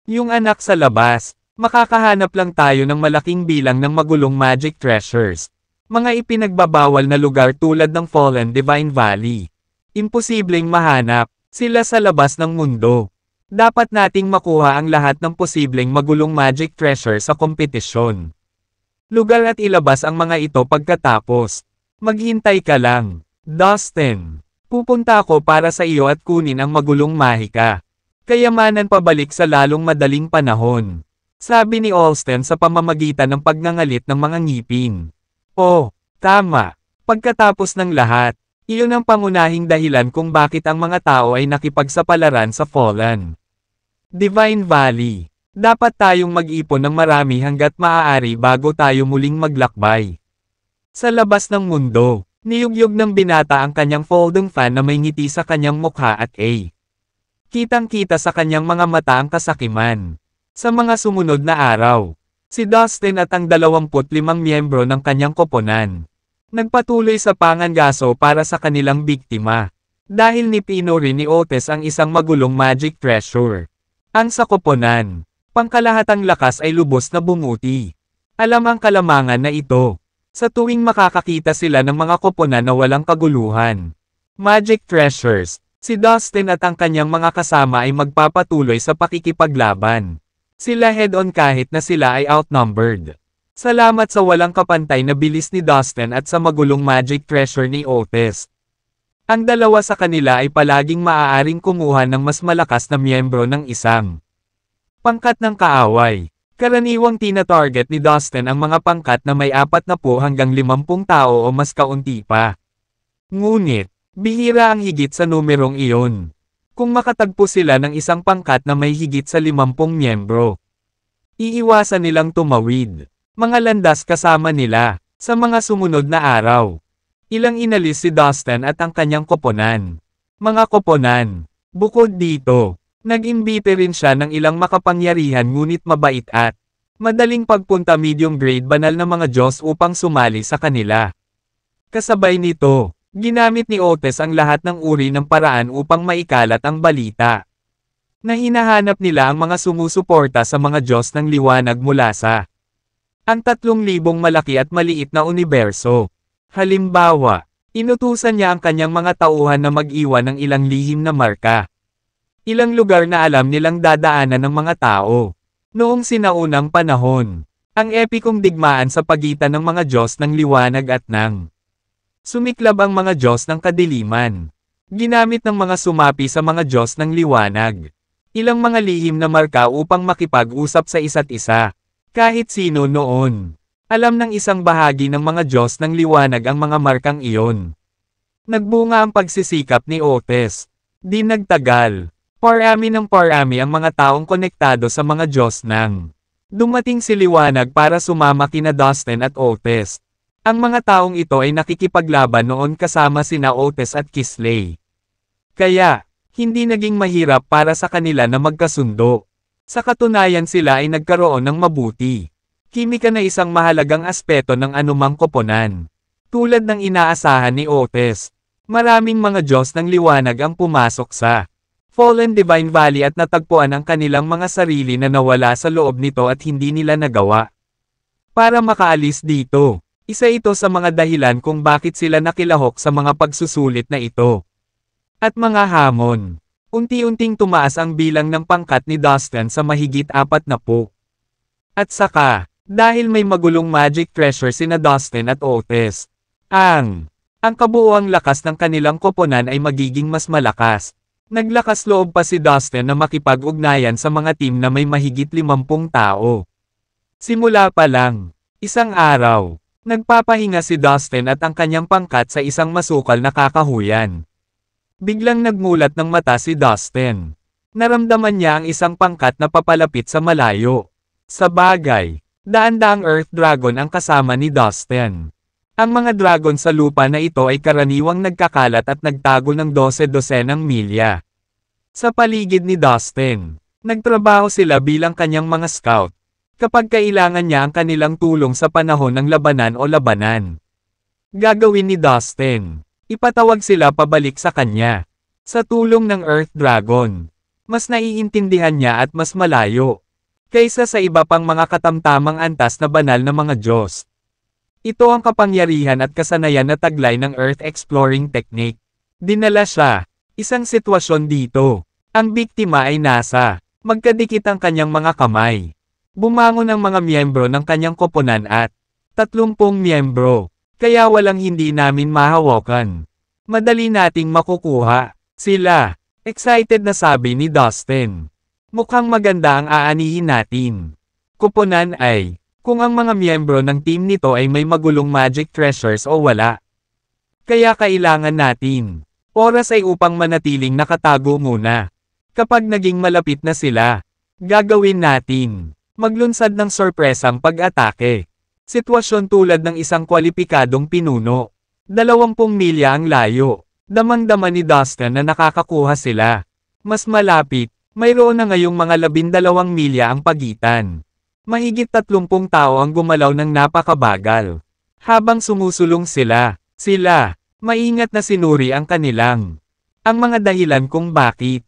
yung anak sa labas. Makakahanap lang tayo ng malaking bilang ng magulong magic treasures. Mga ipinagbabawal na lugar tulad ng Fallen Divine Valley. Imposibleng mahanap sila sa labas ng mundo. Dapat nating makuha ang lahat ng posibleng magulong magic treasure sa kompetisyon. Lugar at ilabas ang mga ito pagkatapos. Maghintay ka lang, Dustin. Pupunta ako para sa iyo at kunin ang magulong mahika. Kayamanan pabalik sa lalong madaling panahon. Sabi ni Austin sa pamamagitan ng pagngangalit ng mga ngipin. Oh, tama. Pagkatapos ng lahat, iyon ang pangunahing dahilan kung bakit ang mga tao ay nakipagsapalaran sa Fallen Divine Valley. Dapat tayong mag-ipon ng marami hanggat maaari bago tayo muling maglakbay. Sa labas ng mundo, niyugyug ng binata ang kanyang folding fan na may ngiti sa kanyang mukha at kitang-kita sa kanyang mga mata ang kasakiman. Sa mga sumunod na araw, si Dustin at ang 25 miyembro ng kanyang koponan nagpatuloy sa pangangaso para sa kanilang biktima. Dahil nipino rin ni Otis ang isang magulong magic treasure. Ang sa koponan, pangkalahatang lakas ay lubos na bumuti. Alam ang kalamangan na ito. Sa tuwing makakakita sila ng mga koponan na walang kaguluhan. Magic treasures, si Dustin at ang kanyang mga kasama ay magpapatuloy sa pakikipaglaban. Sila head-on kahit na sila ay outnumbered. Salamat sa walang kapantay na bilis ni Dustin at sa magulong magic treasure ni Otis. Ang dalawa sa kanila ay palaging maaaring kumuha ng mas malakas na miyembro ng isang pangkat ng kaaway. Karaniwang tina-target ni Dustin ang mga pangkat na may 40 hanggang 50 tao o mas kaunti pa. Ngunit, bihira ang higit sa numerong iyon. Kung makatagpo sila ng isang pangkat na may higit sa 50 miyembro, iiwasan nilang tumawid. Mga landas kasama nila. Sa mga sumunod na araw, ilang inalis si Dustin at ang kanyang koponan. Mga koponan, bukod dito, nag-imbite rin siya ng ilang makapangyarihan ngunit mabait at madaling pagpunta medium grade banal na mga Diyos upang sumali sa kanila. Kasabay nito, ginamit ni Otis ang lahat ng uri ng paraan upang maikalat ang balita. Na hinahanap nila ang mga sumusuporta sa mga Diyos ng liwanag mula sa ang 3,000 malaki at maliit na universo. Halimbawa, inutusan niya ang kanyang mga tauhan na mag-iwan ng ilang lihim na marka. Ilang lugar na alam nilang dadaanan ng mga tao. Noong sinaunang panahon, ang epikong digmaan sa pagitan ng mga Diyos ng liwanag at ng sumiklab ang mga Diyos ng kadiliman. Ginamit ng mga sumapi sa mga Diyos ng liwanag. Ilang mga lihim na marka upang makipag-usap sa isa't isa. Kahit sino noon. Alam ng isang bahagi ng mga Diyos ng liwanag ang mga markang iyon. Nagbunga ang pagsisikap ni Otis. Di nagtagal. Parami ng parami ang mga taong konektado sa mga Diyos ng. Dumating si Liwanag para sumama kina Dustin at Otis. Ang mga taong ito ay nakikipaglaban noon kasama sina Otis at Kisley. Kaya, hindi naging mahirap para sa kanila na magkasundo. Sa katunayan sila ay nagkaroon ng mabuti. Kimika na isang mahalagang aspeto ng anumang koponan. Tulad ng inaasahan ni Otis, maraming mga Diyos ng liwanag ang pumasok sa Fallen Divine Valley at natagpuan ang kanilang mga sarili na nawala sa loob nito at hindi nila nagawa. Para makaalis dito, isa ito sa mga dahilan kung bakit sila nakilahok sa mga pagsusulit na ito. At mga hamon. Unti-unting tumaas ang bilang ng pangkat ni Dustin sa mahigit 40. At saka, dahil may magulong magic treasure sina Dustin at Otis, ang kabuuang lakas ng kanilang koponan ay magiging mas malakas. Naglakas loob pa si Dustin na makipag-ugnayan sa mga team na may mahigit 50 tao. Simula pa lang, isang araw, nagpapahinga si Dustin at ang kanyang pangkat sa isang masukal na kakahuyan. Biglang nagmulat ng mata si Dustin. Naramdaman niya ang isang pangkat na papalapit sa malayo. Sa bagay, daan-daang Earth Dragon ang kasama ni Dustin. Ang mga dragon sa lupa na ito ay karaniwang nagkakalat at nagtago ng 12-dosenang milya. Sa paligid ni Dustin, nagtrabaho sila bilang kanyang mga scout. Kapag kailangan niya ang kanilang tulong sa panahon ng labanan o labanan. Gagawin ni Dustin. Ipatawag sila pabalik sa kanya. Sa tulong ng Earth Dragon, mas naiintindihan niya at mas malayo, kaysa sa iba pang mga katamtamang antas na banal na mga Diyos. Ito ang kapangyarihan at kasanayan na taglay ng Earth Exploring Technique. Dinala siya. Isang sitwasyon dito. Ang biktima ay nasa. Magkadikit ang kanyang mga kamay. Bumangon ang mga miyembro ng kanyang koponan at 30 miyembro. Kaya walang hindi namin mahawakan. Madali nating makukuha. Sila. Excited na sabi ni Dustin. Mukhang maganda ang aanihin natin. Koponan ay, kung ang mga miyembro ng team nito ay may magulong magic treasures o wala. Kaya kailangan natin. Oras ay upang manatiling nakatago muna. Kapag naging malapit na sila, gagawin natin. Maglunsad ng sorpresang pag-atake. Sitwasyon tulad ng isang kwalipikadong pinuno. 20 milya ang layo. Damang-dama ni Dustin na nakakakuha sila. Mas malapit, mayroon na ngayong mga 12 milya ang pagitan. Mahigit 30 tao ang gumalaw ng napakabagal. Habang sumusulong sila, maingat na sinuri ang kanilang. Ang mga dahilan kung bakit.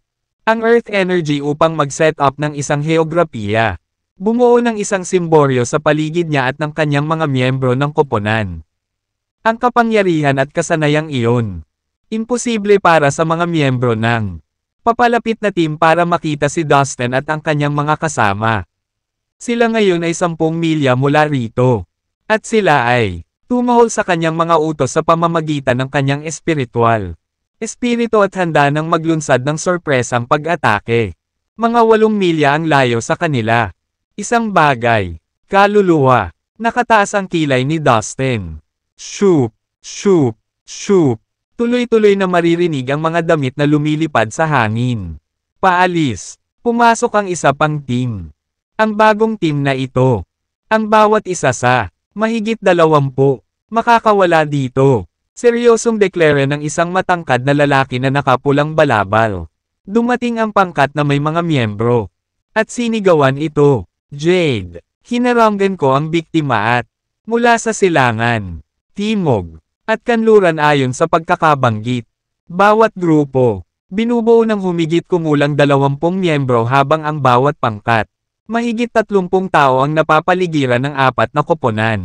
Ang Earth Energy upang mag-set up ng isang heograpiya. Bumuo ng isang simboryo sa paligid niya at ng kanyang mga miyembro ng koponan. Ang kapangyarihan at kasanayang iyon. Imposible para sa mga miyembro ng papalapit na team para makita si Dustin at ang kanyang mga kasama. Sila ngayon ay 10 milya mula rito. At sila ay tumahol sa kanyang mga utos sa pamamagitan ng kanyang espiritu at handa ng maglunsad ng sorpresang pag-atake. Mga 8 milya ang layo sa kanila. Isang bagay. Kaluluwa. Nakataas ang kilay ni Dustin. Shoop, shoop, shoop. Tuloy-tuloy na maririnig ang mga damit na lumilipad sa hangin. Paalis. Pumasok ang isa pang team. Ang bagong team na ito. Ang bawat isa sa mahigit 20 makakawala dito. Seryosong deklara ng isang matangkad na lalaki na nakapulang balabal. Dumating ang pangkat na may mga miyembro. At sinigawan ito. Jade. Hinaramgan ko ang biktima at mula sa silangan, timog, at kanluran ayon sa pagkakabanggit. Bawat grupo, binubuo ng humigit kumulang 20 miyembro habang ang bawat pangkat. Mahigit 30 tao ang napapaligiran ng 4 na koponan.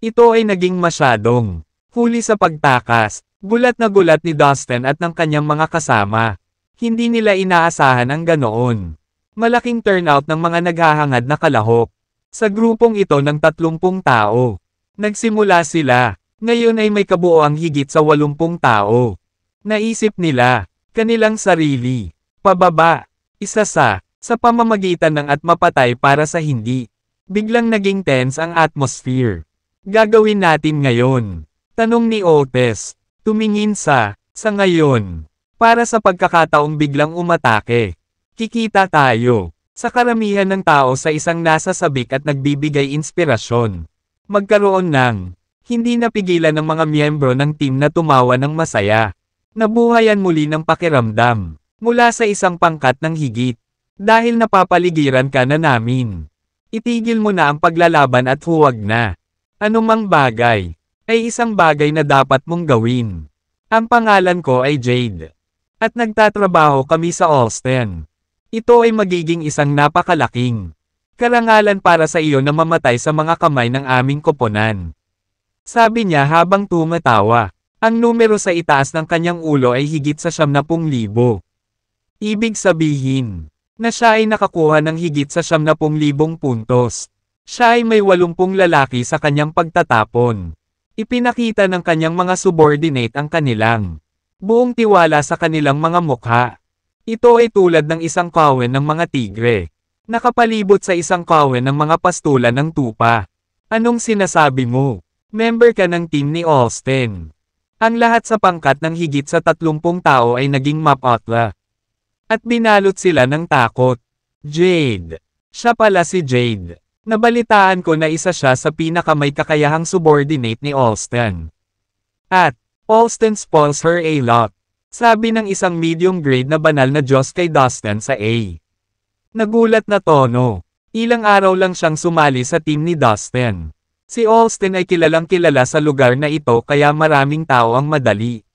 Ito ay naging masyadong huli sa pagtakas. Gulat na gulat ni Dustin at ng kanyang mga kasama. Hindi nila inaasahan ang ganoon. Malaking turnout ng mga naghahangad na kalahok. Sa grupong ito ng 30 tao. Nagsimula sila. Ngayon ay may kabuoang higit sa 80 tao. Naisip nila, kanilang sarili. Pababa. Isa sa pamamagitan ng at mapatay para sa hindi. Biglang naging tense ang atmosphere. Gagawin natin ngayon. Tanong ni Otis. Tumingin sa ngayon. Para sa pagkakataong biglang umatake. Kikita tayo. Sa karamihan ng tao sa isang nasa sabik at nagbibigay inspirasyon. Magkaroon ng hindi napigilan ng mga miyembro ng team na tumawa ng masaya. Nabuhayan muli ng pakiramdam. Mula sa isang pangkat ng higit. Dahil napapaligiran ka na namin. Itigil mo na ang paglalaban at huwag na. Anumang bagay ay isang bagay na dapat mong gawin. Ang pangalan ko ay Jade. At nagtatrabaho kami sa Austin. Ito ay magiging isang napakalaking karangalan para sa iyo na mamatay sa mga kamay ng aming koponan. Sabi niya habang tumatawa. Ang numero sa itaas ng kanyang ulo ay higit sa 70,000. Ibig sabihin na siya ay nakakuha ng higit sa 70,000 puntos. Siya ay may 80 lalaki sa kanyang pagtatapon. Ipinakita ng kanyang mga subordinate ang kanilang buong tiwala sa kanilang mga mukha. Ito ay tulad ng isang kawen ng mga tigre. Nakapalibot sa isang kawen ng mga pastulan ng tupa. Anong sinasabi mo? Member ka ng team ni Austin. Ang lahat sa pangkat ng higit sa 30 tao ay naging mapotla. At binalot sila ng takot. Jade. Siya pala si Jade. Nabalitaan ko na isa siya sa pinakamay kakayahang subordinate ni Austin. At, Austin spoils her a lot. Sabi ng isang medium grade na banal na Diyos kay Dustin sa A. Nagulat na tono. Ilang araw lang siyang sumali sa team ni Dustin. Si Austin ay kilalang kilala sa lugar na ito kaya maraming tao ang madali.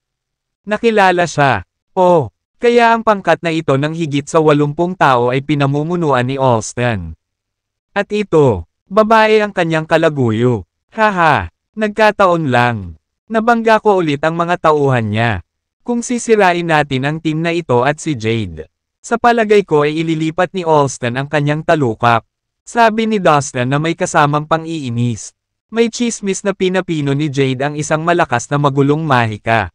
Nakilala siya. Oh, kaya ang pangkat na ito ng higit sa 80 tao ay pinamumunuan ni Austin. At ito, babae ang kanyang kalaguyo. Haha, nagkataon lang. Nabangga ko ulit ang mga tauhan niya. Kung sisirain natin ang team na ito at si Jade. Sa palagay ko ay ililipat ni Austin ang kanyang talukap. Sabi ni Dustin na may kasamang pang-iinis. May chismis na pinapino ni Jade ang isang malakas na magulong mahika.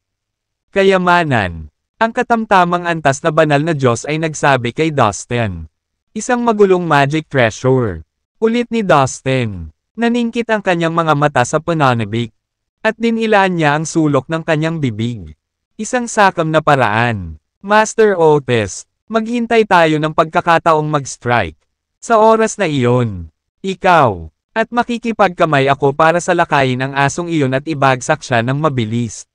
Kayamanan. Ang katamtamang antas na banal na Diyos ay nagsabi kay Dustin. Isang magulong magic treasure. Ulit ni Dustin. Naningkit ang kanyang mga mata sa pananabik. At dinilaan niya ang sulok ng kanyang bibig. Isang sakam na paraan. Master Otis, maghintay tayo ng pagkakataong mag-strike. Sa oras na iyon, ikaw, at makikipagkamay ako para salakayin ang asong iyon at ibagsak siya ng mabilis.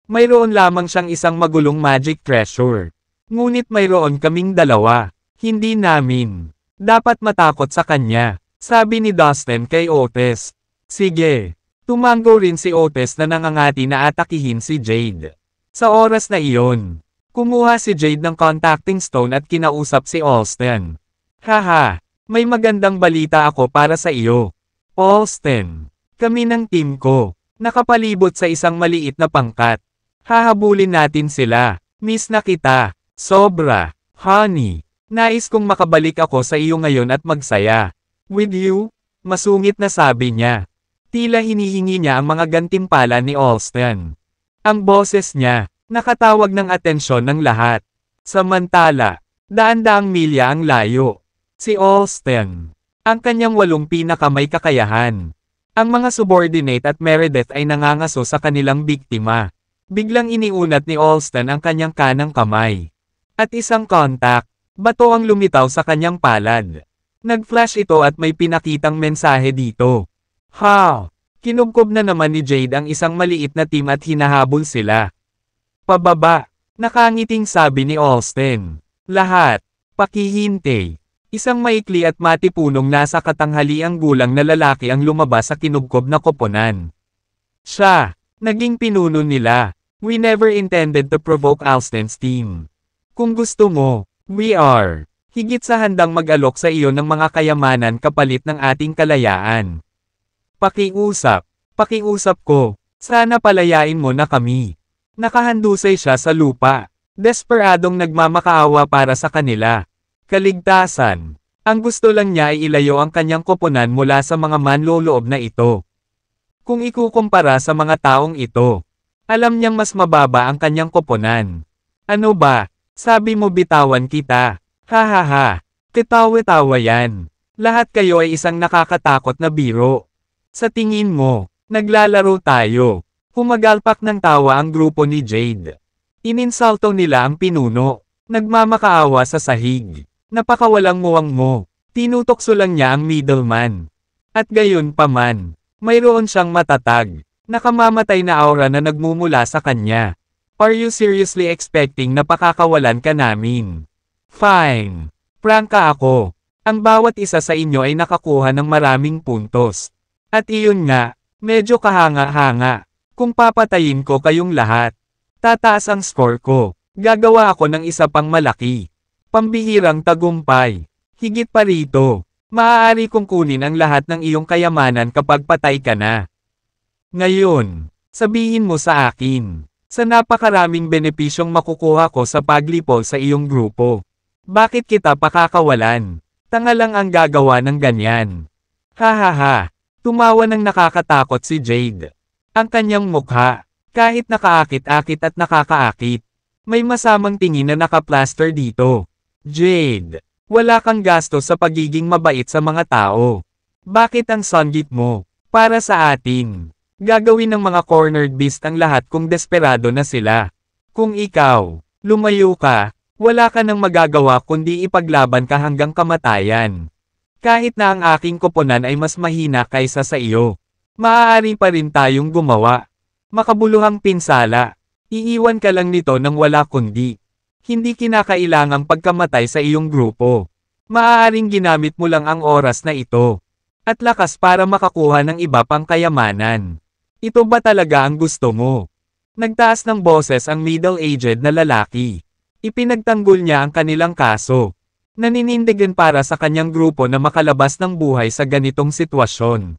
Mayroon lamang siyang isang magulong magic treasure. Ngunit mayroon kaming dalawa. Hindi namin dapat matakot sa kanya, sabi ni Dustin kay Otis. Sige. Tumango rin si Otis na nangangati na atakihin si Jade. Sa oras na iyon, kumuha si Jade ng contacting stone at kinausap si Austin. Haha, may magandang balita ako para sa iyo. Austin, kami ng team ko, nakapalibot sa isang maliit na pangkat. Hahabulin natin sila. Miss na kita. Sobra. Honey, nais kong makabalik ako sa iyo ngayon at magsaya. With you? Masungit na sabi niya. Tila hinihingi niya ang mga gantimpala ni Austin. Ang boses niya, nakatawag ng atensyon ng lahat. Samantala, daan-daang milya ang layo. Si Austin, ang kanyang 8 pinakamay kakayahan. Ang mga subordinate at Meredith ay nangangaso sa kanilang biktima. Biglang iniunat ni Austin ang kanyang kanang kamay. At isang kontak, bato ang lumitaw sa kanyang palad. Nag-flash ito at may pinakitang mensahe dito. Ha! Kinubkob na naman ni Jade ang isang maliit na team at hinahabol sila. Pababa, nakangiting sabi ni Austin. Lahat, pakihintay. Isang maikli at matipunong nasa katanghaliang gulang na lalaki ang lumabas sa kinubkob na koponan. Siya, naging pinuno nila. We never intended to provoke Austin's team. Kung gusto mo, we are higit sa handang mag-alok sa iyo ng mga kayamanan kapalit ng ating kalayaan. Pakiusap ko, sana palayain mo na kami. Nakahandusay siya sa lupa, desperadong nagmamakaawa para sa kanila. Kaligtasan. Ang gusto lang niya ay ilayo ang kanyang koponan mula sa mga manloloob na ito. Kung ikukumpara sa mga taong ito, Alam niyang mas mababa ang kanyang koponan. Ano ba? Sabi mo bitawan kita. Hahaha. Ketawa-tawa yan. Lahat kayo ay isang nakakatakot na biro. Sa tingin mo, naglalaro tayo. Humagalpak ng tawa ang grupo ni Jade. Ininsulto nila ang pinuno. Nagmamakaawa sa sahig. Napakawalang muwang mo. Tinutokso lang niya ang middleman. At gayon pa man, mayroon siyang matatag. Nakamamatay na aura na nagmumula sa kanya. Are you seriously expecting na pakakawalan ka namin? Fine. Prangka ako. Ang bawat isa sa inyo ay nakakuha ng maraming puntos. At iyon nga, medyo kahanga-hanga. Kung papatayin ko kayong lahat, tataas ang score ko. Gagawa ako ng isa pang malaki. Pambihirang tagumpay. Higit pa rito, maaari kong kunin ang lahat ng iyong kayamanan kapag patay ka na. Ngayon, sabihin mo sa akin, sa napakaraming benepisyong makukuha ko sa paglipol sa iyong grupo. Bakit kita pakakawalan? Tanga lang ang gagawa ng ganyan. Hahaha, tumawa ng nakakatakot si Jade. Ang kanyang mukha, kahit nakaakit-akit at nakakaakit. May masamang tingin na nakaplaster dito. Jade, wala kang gasto sa pagiging mabait sa mga tao. Bakit ang sanggit mo? Para sa atin. Gagawin ng mga cornered beast ang lahat kung desperado na sila. Kung ikaw, lumayo ka, wala ka nang magagawa kundi ipaglaban ka hanggang kamatayan. Kahit na ang aking koponan ay mas mahina kaysa sa iyo. Maaari pa rin tayong gumawa. Makabuluhang pinsala. Iiwan ka lang nito nang wala kundi. Hindi kinakailangang pagkamatay sa iyong grupo. Maaaring ginamit mo lang ang oras na ito. At lakas para makakuha ng iba pang kayamanan. Ito ba talaga ang gusto mo? Nagtaas ng boses ang middle-aged na lalaki. Ipinagtanggol niya ang kanilang kaso. Naninindigan para sa kanyang grupo na makalabas ng buhay sa ganitong sitwasyon.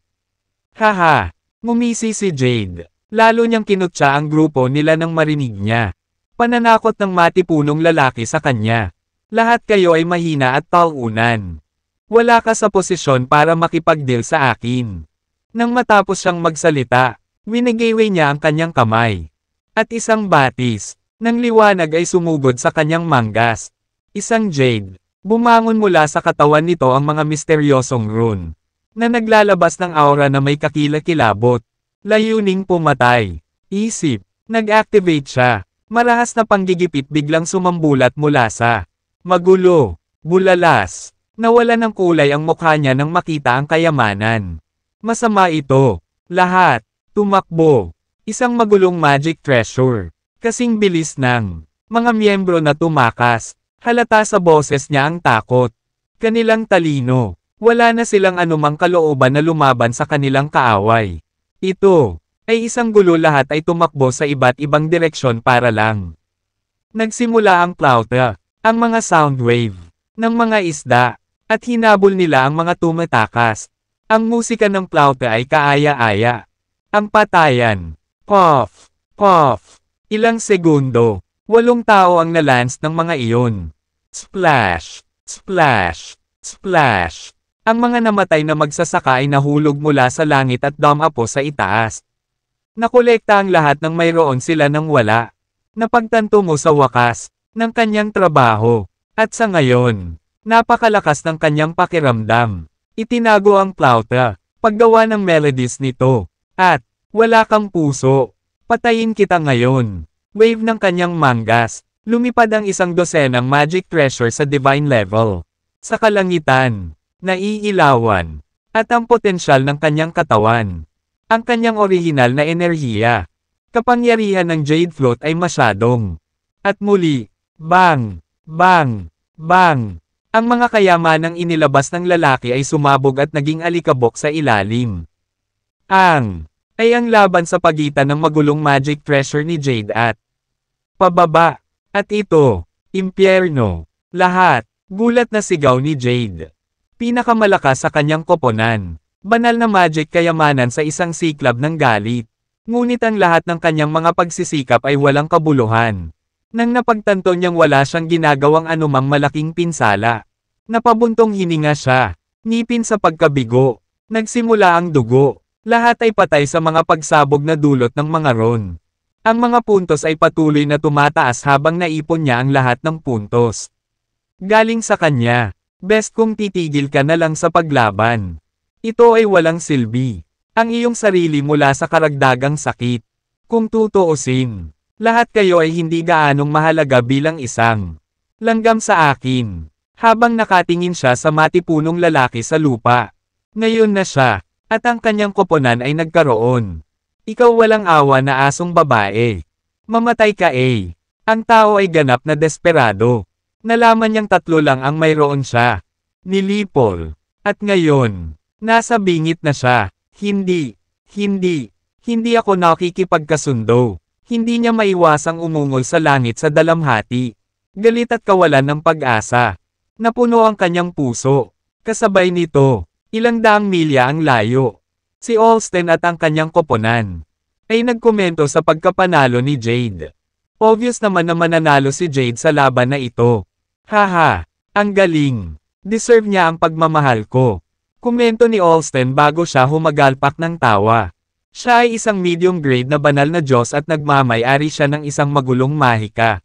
Haha, ngumisi si Jade. Lalo niyang kinutya ang grupo nila nang marinig niya. Pananakot ng matipunong lalaki sa kanya. Lahat kayo ay mahina at talunan. Wala ka sa posisyon para makipag-deal sa akin. Nang matapos siyang magsalita, winigayway niya ang kanyang kamay. At isang batis, ng liwanag ay sumugod sa kanyang manggas. Isang Jade. Bumangon mula sa katawan nito ang mga misteryosong rune. Na naglalabas ng aura na may kakilakilabot. Layuning pumatay. Isip. Nag-activate siya. Marahas na panggigipit biglang sumambulat mula sa magulo. Bulalas. Nawala ng kulay ang mukha niya nang makita ang kayamanan. Masama ito. Lahat. Tumakbo. Isang magulong magic treasure. Kasing bilis ng mga miyembro na tumakas. Halata sa boses niya ang takot. Kanilang talino. Wala na silang anumang kalooban na lumaban sa kanilang kaaway. Ito ay isang gulo, lahat ay tumakbo sa iba't ibang direksyon para lang. Nagsimula ang plauta, ang mga sound wave, ng mga isda, at hinabol nila ang mga tumatakas. Ang musika ng plauta ay kaaya-aya. Ang patayan. Puff, puff. Ilang segundo. 8 tao ang nalance ng mga iyon. Splash, splash, splash. Ang mga namatay na magsasaka ay nahulog mula sa langit at dumapo sa itaas. Nakolekta ang lahat ng mayroon sila nang wala. Napagtanto mo sa wakas, ng kanyang trabaho. At sa ngayon, napakalakas ng kanyang pakiramdam. Itinago ang plauta, paggawa ng melodies nito. At, wala kang puso. Patayin kita ngayon. Wave ng kanyang manggas. Lumipad ang 12 magic treasure sa divine level. Sa kalangitan. Naiilawan, at ang potensyal ng kanyang katawan. Ang kanyang orihinal na enerhiya. Kapangyarihan ng Jade Float ay masyadong. At muli, bang, bang, bang. Ang mga kayamanang inilabas ng lalaki ay sumabog at naging alikabok sa ilalim. Ay ang laban sa pagitan ng magulong magic treasure ni Jade at pababa. At ito, impyerno. Lahat, gulat na sigaw ni Jade. Pinakamalakas sa kanyang koponan. Banal na magic kayamanan sa isang siklab ng galit. Ngunit ang lahat ng kanyang mga pagsisikap ay walang kabuluhan. Nang napagtanto niyang wala siyang ginagawang anumang malaking pinsala. Napabuntong hininga siya. Ngipin sa pagkabigo. Nagsimula ang dugo. Lahat ay patay sa mga pagsabog na dulot ng mga ron. Ang mga puntos ay patuloy na tumataas habang naipon niya ang lahat ng puntos. Galing sa kanya, best kung titigil ka na lang sa paglaban. Ito ay walang silbi. Ang iyong sarili mula sa karagdagang sakit. Kung tutuusin, lahat kayo ay hindi gaanong mahalaga bilang isang langgam sa akin. Habang nakatingin siya sa matipunong lalaki sa lupa. Ngayon na siya, at ang kanyang koponan ay nagkaroon. Ikaw walang awa na asong babae. Mamatay ka eh. Ang tao ay ganap na desperado. Nalaman niyang tatlo lang ang mayroon siya. Nilipol. At ngayon, nasa bingit na siya. Hindi ako nakikipagkasundo. Hindi niya maiwasang umungol sa langit sa dalamhati. Galit at kawalan ng pag-asa. Napuno ang kanyang puso. Kasabay nito, ilang daang milya ang layo. Si Olsten at ang kanyang koponan ay nagkomento sa pagkapanalo ni Jade. Obvious naman na mananalo si Jade sa laban na ito. Haha, ang galing. Deserve niya ang pagmamahal ko. Komento ni Olsten bago siya humagalpak ng tawa. Siya ay isang medium grade na banal na Diyos at nagmamay-ari siya ng isang magulong mahika.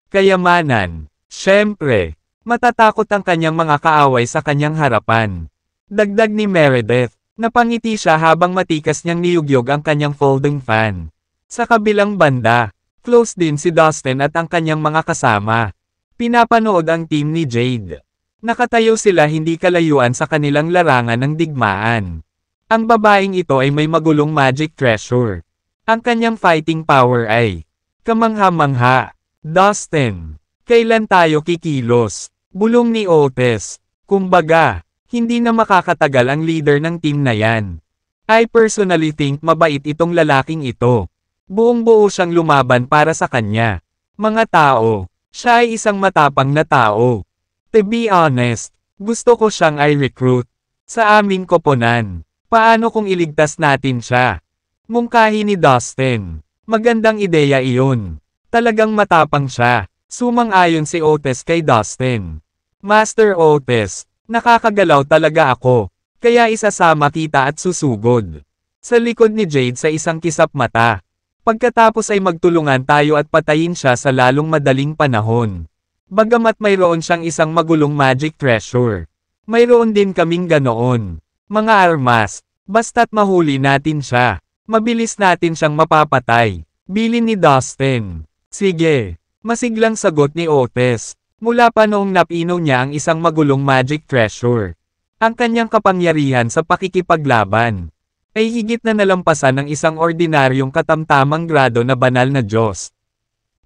Kayamanan. Siyempre, matatakot ang kanyang mga kaaway sa kanyang harapan. Dagdag ni Meredith. Napangiti siya habang matikas niyang niyugyog ang kanyang folding fan. Sa kabilang banda, close din si Dustin at ang kanyang mga kasama. Pinapanood ang team ni Jade. Nakatayo sila hindi kalayuan sa kanilang larangan ng digmaan. Ang babaeng ito ay may magulong magic treasure. Ang kanyang fighting power ay kamangha-mangha. Dustin, kailan tayo kikilos? Bulong ni Otis. Kumbaga, hindi na makakatagal ang leader ng team na yan. I personally think mabait itong lalaking ito. Buong-buo siyang lumaban para sa kanya. Mga tao, siya ay isang matapang na tao. To be honest, gusto ko siyang i-recruit. Sa aming koponan. Paano kung iligtas natin siya? Mungkahi ni Dustin. Magandang ideya iyon. Talagang matapang siya. Sumang-ayon si Otis kay Dustin. Master Otis. Nakakagalaw talaga ako, kaya isasama kita at susugod. Sa likod ni Jade sa isang kisap mata. Pagkatapos ay magtulungan tayo at patayin siya sa lalong madaling panahon. Bagamat mayroon siyang isang magulong magic treasure. Mayroon din kaming ganoon. Mga armas, basta't mahuli natin siya. Mabilis natin siyang mapapatay. Bilin ni Dustin. Sige, masiglang sagot ni Otis. Mula pa noong napinaw niya ang isang magulong magic treasure. Ang kanyang kapangyarihan sa pakikipaglaban ay higit na nalampasan ng isang ordinaryong katamtamang grado na banal na Diyos.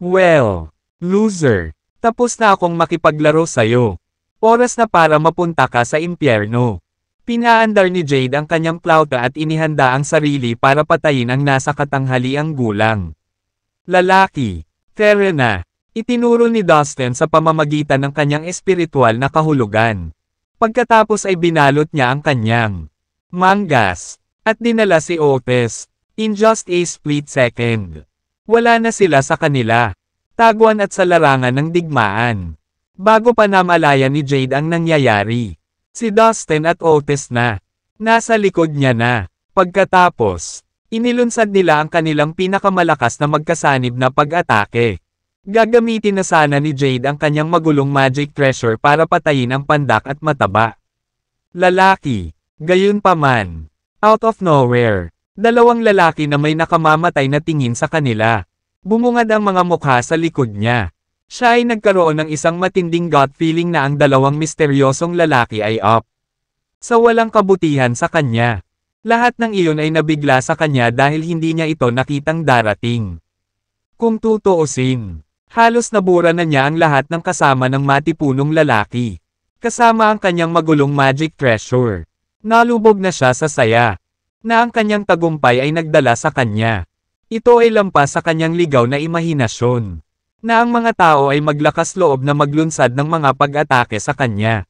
Well, loser, tapos na akong makipaglaro sa'yo. Oras na para mapunta ka sa impyerno. Pinaandar ni Jade ang kanyang plauta at inihanda ang sarili para patayin ang nasa katanghaliang gulang. Lalaki, tara na. Itinuro ni Dustin sa pamamagitan ng kanyang espiritual na kahulugan. Pagkatapos ay binalot niya ang kanyang manggas, at dinala si Otis, in just a split second. Wala na sila sa kanila, taguan at sa larangan ng digmaan. Bago pa namalayan ni Jade ang nangyayari, si Dustin at Otis na, nasa likod niya na. Pagkatapos, inilunsad nila ang kanilang pinakamalakas na magkasanib na pag-atake. Gagamitin na sana ni Jade ang kanyang magulong magic treasure para patayin ang pandak at mataba. Lalaki, gayunpaman. Out of nowhere, dalawang lalaki na may nakamamatay na tingin sa kanila. Bumungad ang mga mukha sa likod niya. Siya ay nagkaroon ng isang matinding gut feeling na ang dalawang misteryosong lalaki ay up. Sa walang kabutihan sa kanya. Lahat ng iyon ay nabigla sa kanya dahil hindi niya ito nakitang darating. Kung tutuusin, halos nabura na niya ang lahat ng kasama ng matipunong lalaki. Kasama ang kanyang magulong magic treasure. Nalubog na siya sa saya. Na ang kanyang tagumpay ay nagdala sa kanya. Ito ay lampas sa kanyang ligaw na imahinasyon. Na ang mga tao ay maglakas loob na maglunsad ng mga pag-atake sa kanya.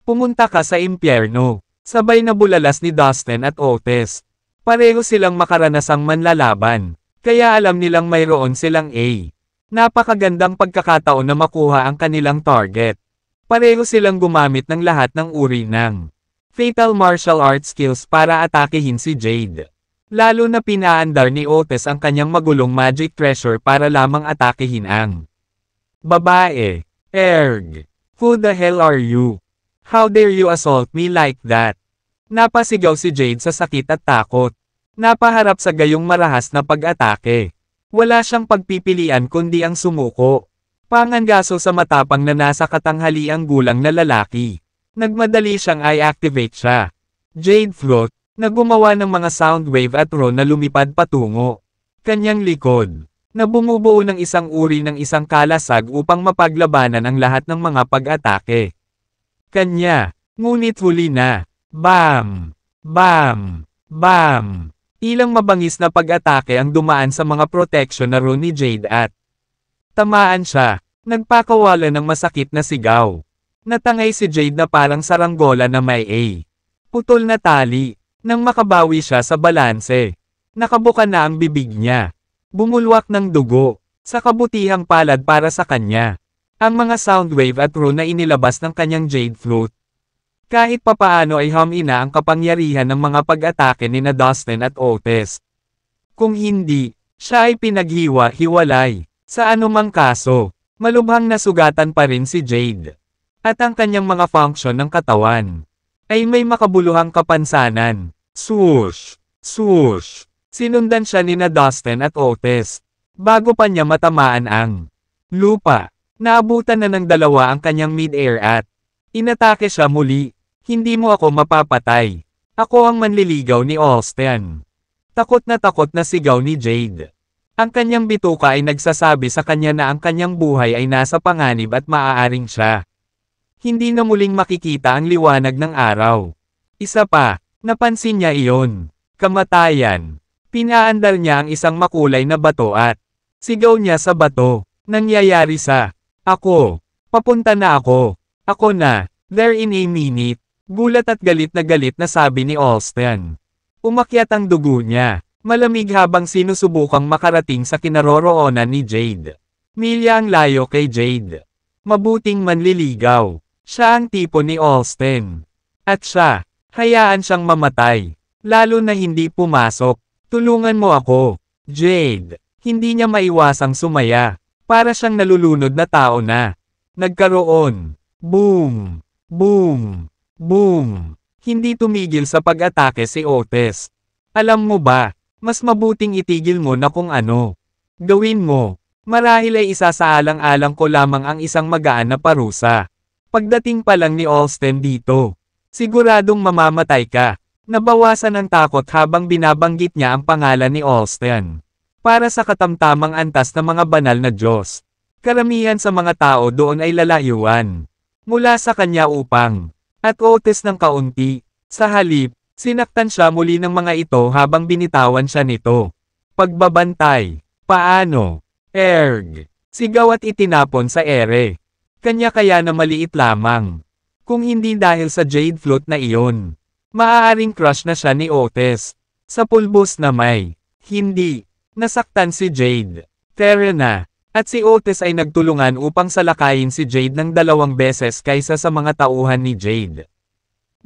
Pumunta ka sa impyerno. Sabay na bulalas ni Dustin at Otis. Pareho silang makaranasang manlalaban. Kaya alam nilang mayroon silang A. Napakagandang pagkakataon na makuha ang kanilang target. Pareho silang gumamit ng lahat ng uri ng fatal martial arts skills para atakehin si Jade. Lalo na pinaandar ni Otis ang kanyang magulong magic treasure para lamang atakehin ang babae. Erg! Who the hell are you? How dare you assault me like that? Napasigaw si Jade sa sakit at takot. Napaharap sa gayong marahas na pag-atake. Wala siyang pagpipilian kundi ang sumuko. Pangangaso sa matapang na nasa katanghaliang gulang na lalaki. Nagmadali siyang i-activate siya. Jade Float, na gumawa ng mga sound wave at roll na lumipad patungo kanyang likod, na bumubuo ng isang uri ng isang kalasag upang mapaglabanan ang lahat ng mga pag-atake kanya. Ngunit huli na. Bam! Bam! Bam! Ilang mabangis na pag-atake ang dumaan sa mga protection na rune ni Jade at tamaan siya. Nagpakawala ng masakit na sigaw. Natangay si Jade na parang saranggola na may putol na tali. Nang makabawi siya sa balanse, nakabuka na ang bibig niya. Bumulwak ng dugo, sa kabutihang palad para sa kanya. Ang mga sound wave at rune na inilabas ng kanyang Jade Flute. Kahit papaano ay humina ang kapangyarihan ng mga pag-atake ni na Dustin at Otis. Kung hindi, siya ay pinaghiwa-hiwalay. Sa anumang kaso, malubhang nasugatan pa rin si Jade. At ang kanyang mga function ng katawan ay may makabuluhang kapansanan. Swoosh! Swoosh! Sinundan siya ni na Dustin at Otis. Bago pa niya matamaan ang lupa, naabutan na ng dalawa ang kanyang mid-air at inatake siya muli. Hindi mo ako mapapatay. Ako ang manliligaw ni Austin. Takot na sigaw ni Jade. Ang kanyang bituka ay nagsasabi sa kanya na ang kanyang buhay ay nasa panganib at maaaring siya hindi na muling makikita ang liwanag ng araw. Isa pa, napansin niya iyon. Kamatayan. Pinaandar niya ang isang makulay na bato at sigaw niya sa bato. Nangyayari sa ako. Papunta na ako. Ako na. There in a minute. Gulat at galit na sabi ni Austin. Umakyat ang dugo niya. Malamig habang sinusubukang makarating sa kinaroroonan ni Jade. Milya ang layo kay Jade. Mabuting manliligaw. Siya ang tipo ni Austin. At siya, hayaan siyang mamatay. Lalo na hindi pumasok. Tulungan mo ako, Jade. Hindi niya maiwasang sumaya. Para siyang nalulunod na tao na. Nagkaroon. Boom! Boom! Boom! Hindi tumigil sa pag-atake si Otis. Alam mo ba, mas mabuting itigil mo na kung ano gawin mo. Marahil ay isasaalang-alang ko lamang ang isang magaan na parusa. Pagdating pa lang ni Austin dito, siguradong mamamatay ka. Nabawasan ang takot habang binabanggit niya ang pangalan ni Austin. Para sa katamtamang antas ng mga banal na Diyos. Karamihan sa mga tao doon ay lalayuan mula sa kanya upang at Otis ng kaunti. Sa halip, sinaktan siya muli ng mga ito habang binitawan siya nito. Pagbabantay. Paano? Erg! Sigaw at itinapon sa ere. Kanya kaya na maliit lamang. Kung hindi dahil sa Jade Flute na iyon. Maaaring crush na siya ni Otis. Sa pulbos na may hindi nasaktan si Jade. Tara na. At si Otis ay nagtulungan upang salakayin si Jade ng 2 beses kaysa sa mga tauhan ni Jade.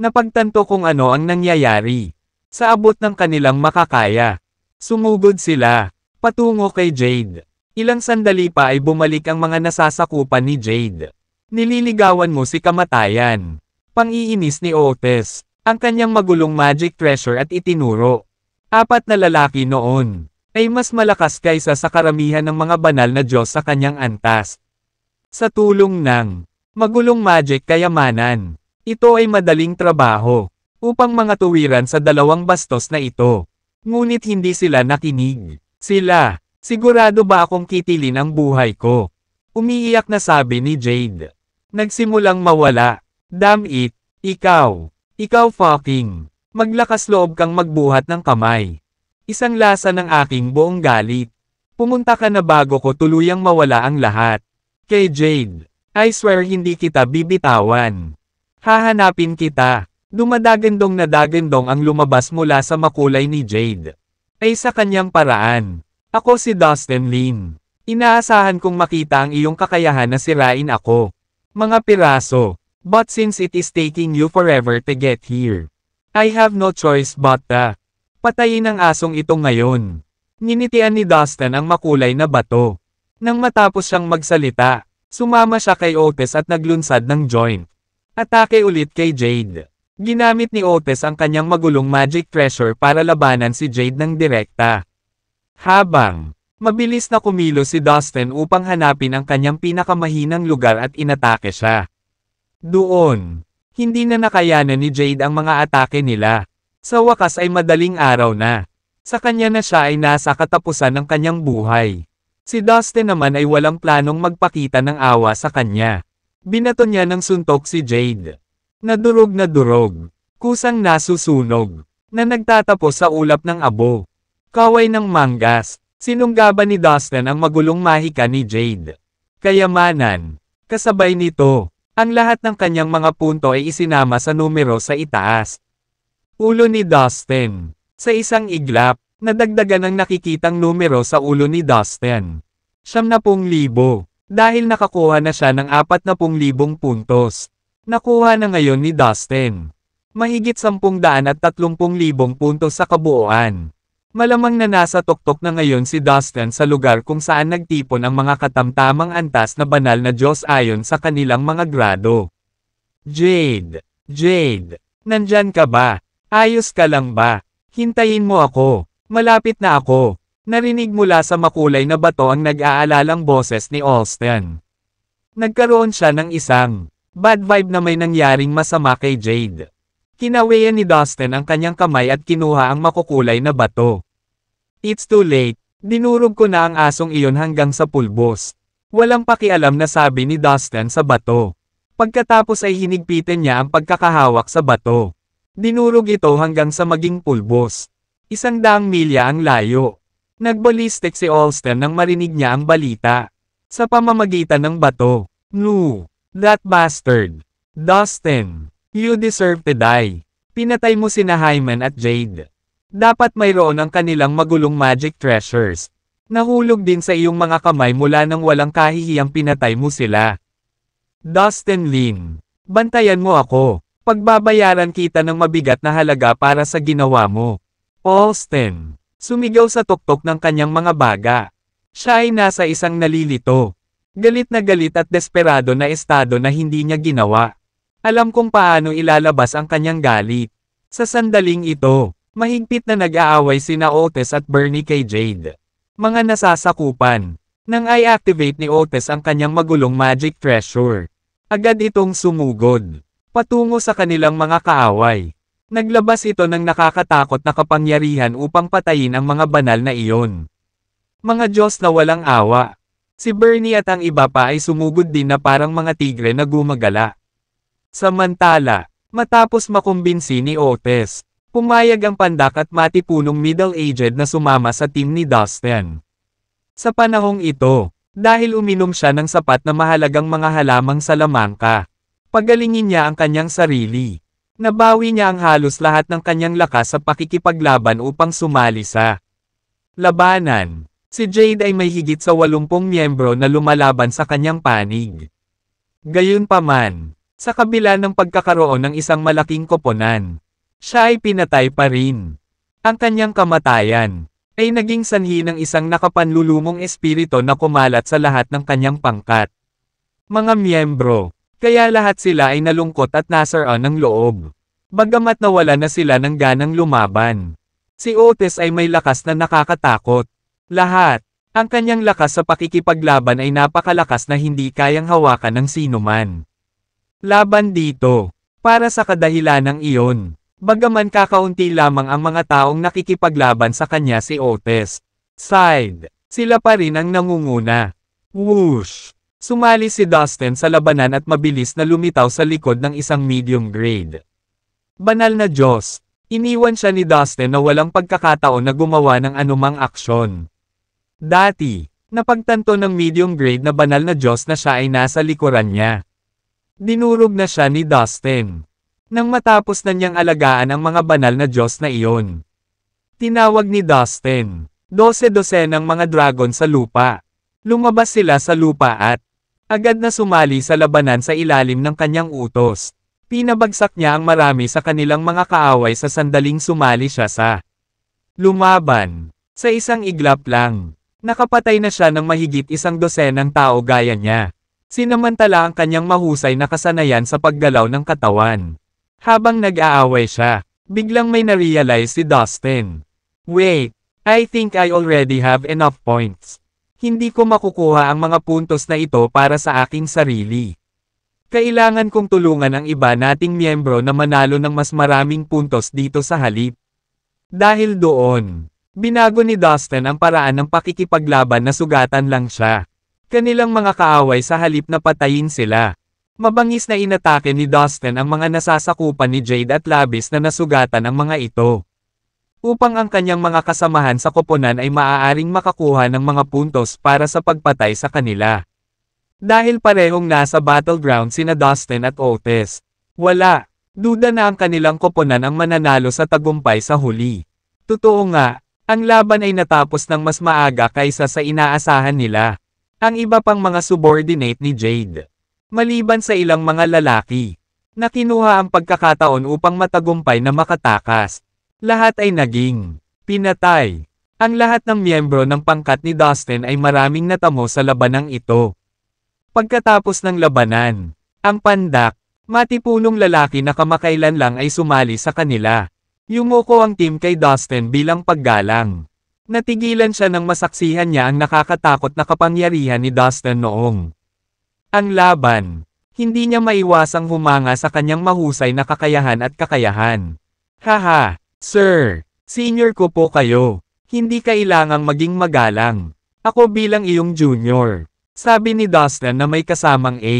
Napagtanto kung ano ang nangyayari. Sa abot ng kanilang makakaya. Sumugod sila. Patungo kay Jade. Ilang sandali pa ay bumalik ang mga nasasakupan ni Jade. Nililigawan mo si kamatayan. Pang-iinis ni Otis. Ang kanyang magulong magic treasure at itinuro. 4 na lalaki noon ay mas malakas kaysa sa karamihan ng mga banal na Diyos sa kanyang antas. Sa tulong ng magulong magic kayamanan, ito ay madaling trabaho upang mga tuwiran sa 2 bastos na ito. Ngunit hindi sila nakinig. Sila, sigurado ba akong kitilin ang buhay ko? Umiiyak na sabi ni Jade. Nagsimulang mawala. Damn it, ikaw fucking. Maglakas loob kang magbuhat ng kamay. Isang lasa ng aking buong galit. Pumunta ka na bago ko tuluyang mawala ang lahat. Kay Jade, I swear hindi kita bibitawan. Hahanapin kita. Dumadagandong na dagandong ang lumabas mula sa makulay ni Jade. Ay sa kanyang paraan. Ako si Dustin Lin. Inaasahan kong makita ang iyong kakayahan na sirain ako. Mga piraso. But since it is taking you forever to get here, I have no choice but to Patayin ang asong ito ngayon. Ninitian ni Dustin ang makulay na bato. Nang matapos siyang magsalita, sumama siya kay Otis at naglunsad ng joint. Atake ulit kay Jade. Ginamit ni Otis ang kanyang magulong magic treasure para labanan si Jade ng direkta. Habang mabilis na kumilos si Dustin upang hanapin ang kanyang pinakamahinang lugar at inatake siya. Doon, hindi na nakayanan ni Jade ang mga atake nila. Sa wakas ay madaling araw na. Sa kanya na siya ay nasa katapusan ng kanyang buhay. Si Dustin naman ay walang planong magpakita ng awa sa kanya. Binato niya ng suntok si Jade. Nadurog na durog. Kusang nasusunog. Na nagtatapos sa ulap ng abo. Kaway ng manggas. Sinunggaban ni Dustin ang magulong mahika ni Jade. Kayamanan. Kasabay nito, ang lahat ng kanyang mga punto ay isinama sa numero sa itaas. Ulo ni Dustin. Sa isang iglap, nadagdagan ang nakikitang numero sa ulo ni Dustin. 70,000. Dahil nakakuha na siya ng 40,000 puntos. Nakuha na ngayon ni Dustin. Mahigit 10,030,000 puntos sa kabuuan. Malamang na nasa tuktok na ngayon si Dustin sa lugar kung saan nagtipon ang mga katamtamang antas na banal na Diyos ayon sa kanilang mga grado. Jade! Jade! Nandyan ka ba? Ayos ka lang ba? Hintayin mo ako. Malapit na ako. Narinig mula sa makulay na bato ang nag-aalalang boses ni Alston. Nagkaroon siya ng isang bad vibe na may nangyaring masama kay Jade. Kinawayan ni Dustin ang kanyang kamay at kinuha ang makukulay na bato. It's too late. Dinurog ko na ang asong iyon hanggang sa pulbos. Walang pakialam na sabi ni Dustin sa bato. Pagkatapos ay hinigpitin niya ang pagkakahawak sa bato. Dinurog ito hanggang sa maging pulbos. 100 milya ang layo. Nagballistic si Alston nang marinig niya ang balita. Sa pamamagitan ng bato. No, that bastard. Dustin, you deserve to die. Pinatay mo sina Hyman at Jade. Dapat mayroon ang kanilang magulong magic treasures. Nahulog din sa iyong mga kamay mula nang walang kahihiyang pinatay mo sila. Dustin Lin, bantayan mo ako. Pagbabayaran kita ng mabigat na halaga para sa ginawa mo. Alston, sumigaw sa tuktok ng kanyang mga baga. Siya ay nasa isang nalilito. Galit na galit at desperado na estado na hindi niya ginawa. Alam kung paano ilalabas ang kanyang galit. Sa sandaling ito, mahigpit na nag-aaway sina Otis at Bernie kay Jade. Mga nasasakupan. Nang i-activate ni Otis ang kanyang magulong magic treasure. Agad itong sumugod. Patungo sa kanilang mga kaaway. Naglabas ito ng nakakatakot na kapangyarihan upang patayin ang mga banal na iyon. Mga Diyos na walang awa. Si Bernie at ang iba pa ay sumugod din na parang mga tigre na gumagala. Samantala, matapos makumbinsi ni Otis, pumayag ang pandak at matipunong middle-aged na sumama sa team ni Dustin. Sa panahong ito, dahil uminom siya ng sapat na mahalagang mga halamang salamangka, pagalingin niya ang kanyang sarili. Nabawi niya ang halos lahat ng kanyang lakas sa pakikipaglaban upang sumali sa labanan. Si Jade ay may higit sa 80 miyembro na lumalaban sa kanyang panig. Gayunpaman, sa kabila ng pagkakaroon ng isang malaking koponan, siya ay pinatay pa rin. Ang kanyang kamatayan ay naging sanhi ng isang nakapanlulumong espiritu na kumalat sa lahat ng kanyang pangkat. Mga miyembro, kaya lahat sila ay nalungkot at nasaraan ng loob. Bagamat nawala na sila ng ganang lumaban. Si Otis ay may lakas na nakakatakot. Lahat, ang kanyang lakas sa pakikipaglaban ay napakalakas na hindi kayang hawakan ng sinuman. Laban dito, para sa kadahilanang iyon, bagaman kakaunti lamang ang mga taong nakikipaglaban sa kanya si Otis. Sila pa rin ang nangunguna. Whoosh! Sumali si Dustin sa labanan at mabilis na lumitaw sa likod ng isang medium grade. Banal na Diyos, iniwan siya ni Dustin na walang pagkakataon na gumawa ng anumang aksyon. Dati, napagtanto ng medium grade na banal na Diyos na siya ay nasa likuran niya. Dinurog na siya ni Dustin. Nang matapos na niyang alagaan ang mga banal na Diyos na iyon. Tinawag ni Dustin, 12 ng mga dragon sa lupa. Lumabas sila sa lupa at agad na sumali sa labanan sa ilalim ng kanyang utos. Pinabagsak niya ang marami sa kanilang mga kaaway sa sandaling sumali siya sa lumaban. Sa isang iglap lang, nakapatay na siya ng mahigit 100 tao gaya niya. Sinamantala ang kanyang mahusay na kasanayan sa paggalaw ng katawan. Habang nag-aaway siya, biglang may na-realize si Dustin. Wait, I think I already have enough points. Hindi ko makukuha ang mga puntos na ito para sa aking sarili. Kailangan kong tulungan ang iba nating miyembro na manalo ng mas maraming puntos dito sa halip. Dahil doon, binago ni Dustin ang paraan ng pakikipaglaban na sugatan lang siya. Kanilang mga kaaway sa halip na patayin sila. Mabangis na inatake ni Dustin ang mga nasasakupan ni Jade at labis na nasugatan ang mga ito. Upang ang kanyang mga kasamahan sa koponan ay maaaring makakuha ng mga puntos para sa pagpatay sa kanila. Dahil parehong nasa battleground sina Dustin at Otis, wala, duda na ang kanilang koponan ang mananalo sa tagumpay sa huli. Totoo nga, ang laban ay natapos ng mas maaga kaysa sa inaasahan nila. Ang iba pang mga subordinate ni Jade, maliban sa ilang mga lalaki, na kinuha ang pagkakataon upang matagumpay na makatakas. Lahat ay naging pinatay. Ang lahat ng miyembro ng pangkat ni Dustin ay maraming natamo sa labanang ito. Pagkatapos ng labanan, ang pandak, matipunong lalaki na kamakailan lang ay sumali sa kanila. Yumuko ang team kay Dustin bilang paggalang. Natigilan siya nang masaksihan niya ang nakakatakot na kapangyarihan ni Dustin noong ang laban. Hindi niya maiwasang humanga sa kanyang mahusay na kakayahan at kakayahan. Haha, sir, senior ko po kayo. Hindi kailangang maging magalang. Ako bilang iyong junior. Sabi ni Dustin na may kasamang A.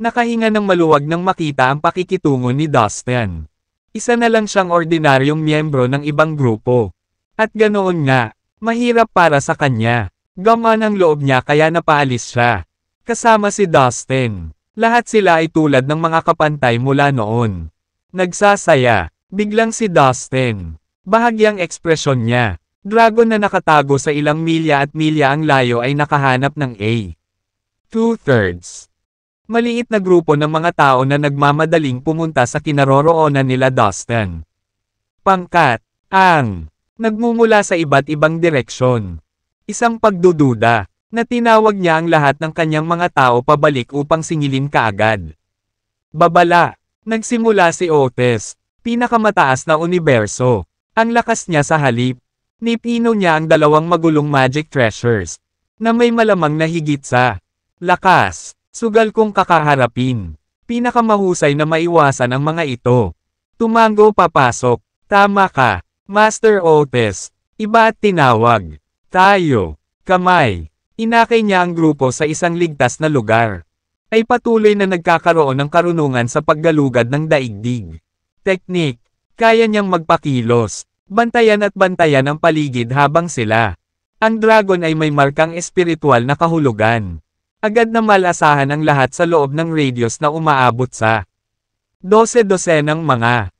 Nakahinga ng maluwag nang makita ang pakikitungo ni Dustin. Isa na lang siyang ordinaryong miyembro ng ibang grupo. At ganoon nga, mahirap para sa kanya. Gamaan ang loob niya kaya napaalis siya. Kasama si Dustin. Lahat sila ay tulad ng mga kapantay mula noon. Nagsasaya. Biglang si Dustin. Bahagyang ekspresyon niya. Dragon na nakatago sa ilang milya at milya ang layo ay nakahanap ng A. 2/3. Maliit na grupo ng mga tao na nagmamadaling pumunta sa kinaroroonan nila Dustin. Pangkat, ang nagmumula sa iba't ibang direksyon. Isang pagdududa, na tinawag niya ang lahat ng kanyang mga tao pabalik upang singilin kaagad. Babala, nagsimula si Otis, pinakamataas na universo. Ang lakas niya sa halip, nipino niya ang 2 magulong magic treasures, na may malamang na higit sa lakas. Sugal kong kakaharapin. Pinakamahusay na maiwasan ang mga ito. Tumango papasok. Tama ka, Master Otis. Iba at tinawag. Tayo. Kamay. Inakay niya ang grupo sa isang ligtas na lugar. Ay patuloy na nagkakaroon ng karunungan sa paggalugad ng daigdig. Teknik. Kaya niyang magpakilos. Bantayan at bantayan ang paligid habang sila. Ang dragon ay may markang espiritual na kahulugan. Agad na malasahan ang lahat sa loob ng radius na umaabot sa 12 ng mga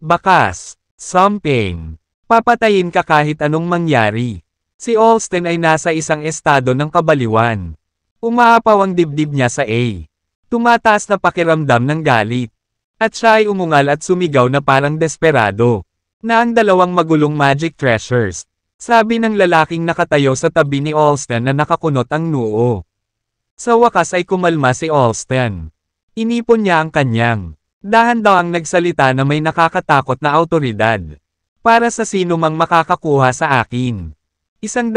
bakas, something. Papatayin ka kahit anong mangyari. Si Alston ay nasa isang estado ng kabaliwan. Umaapaw ang dibdib niya sa A. Tumataas na pakiramdam ng galit. At siya ay umungal at sumigaw na parang desperado. Na ang 2 magulong magic treasures. Sabi ng lalaking nakatayo sa tabi ni Alston na nakakunot ang noo. Sa wakas ay kumalma si Alston. Inipon niya ang kanyang dahan-dahang nagsalita na may nakakatakot na awtoridad. Para sa sino mang makakakuha sa akin. 100,000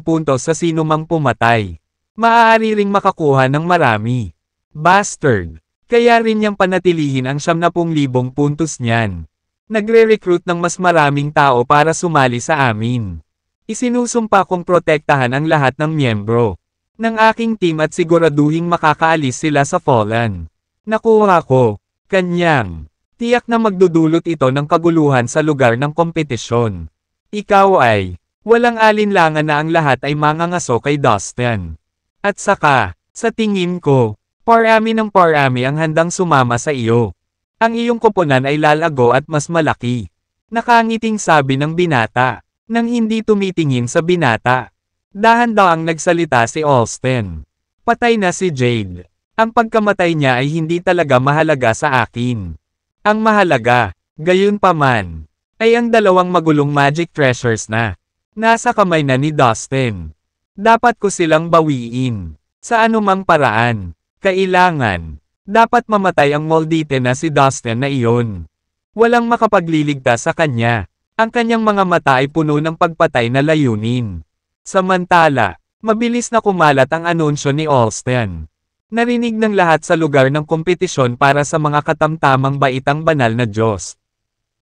puntos sa sino mang pumatay. Maaari ring makakuha ng marami. Bastard. Kaya rin niyang panatilihin ang 70,000 puntos niyan. Nagre-recruit ng mas maraming tao para sumali sa amin. Isinusumpa kong protektahan ang lahat ng miyembro ng aking team at siguraduhing makakaalis sila sa Fallen. Nakuha ko, kanyang, tiyak na magdudulot ito ng kaguluhan sa lugar ng kompetisyon. Ikaw ay, walang alinlangan na ang lahat ay mangangaso kay Dustin. At saka, sa tingin ko, parami ng parami ang handang sumama sa iyo. Ang iyong koponan ay lalago at mas malaki. Nakangiting sabi ng binata, nang hindi tumitingin sa binata. Dahan-dahang nagsalita si Alston. Patay na si Jade. Ang pagkamatay niya ay hindi talaga mahalaga sa akin. Ang mahalaga, gayunpaman, ay ang dalawang magulong magic treasures na nasa kamay na ni Dustin. Dapat ko silang bawiin. Sa anumang paraan. Kailangan. Dapat mamatay ang Moldite na si Dustin na iyon. Walang makapagliligtas sa kanya. Ang kanyang mga mata ay puno ng pagpatay na layunin. Samantala, mabilis na kumalat ang anunsyo ni Alston. Narinig ng lahat sa lugar ng kompetisyon para sa mga katamtamang baitang banal na Diyos.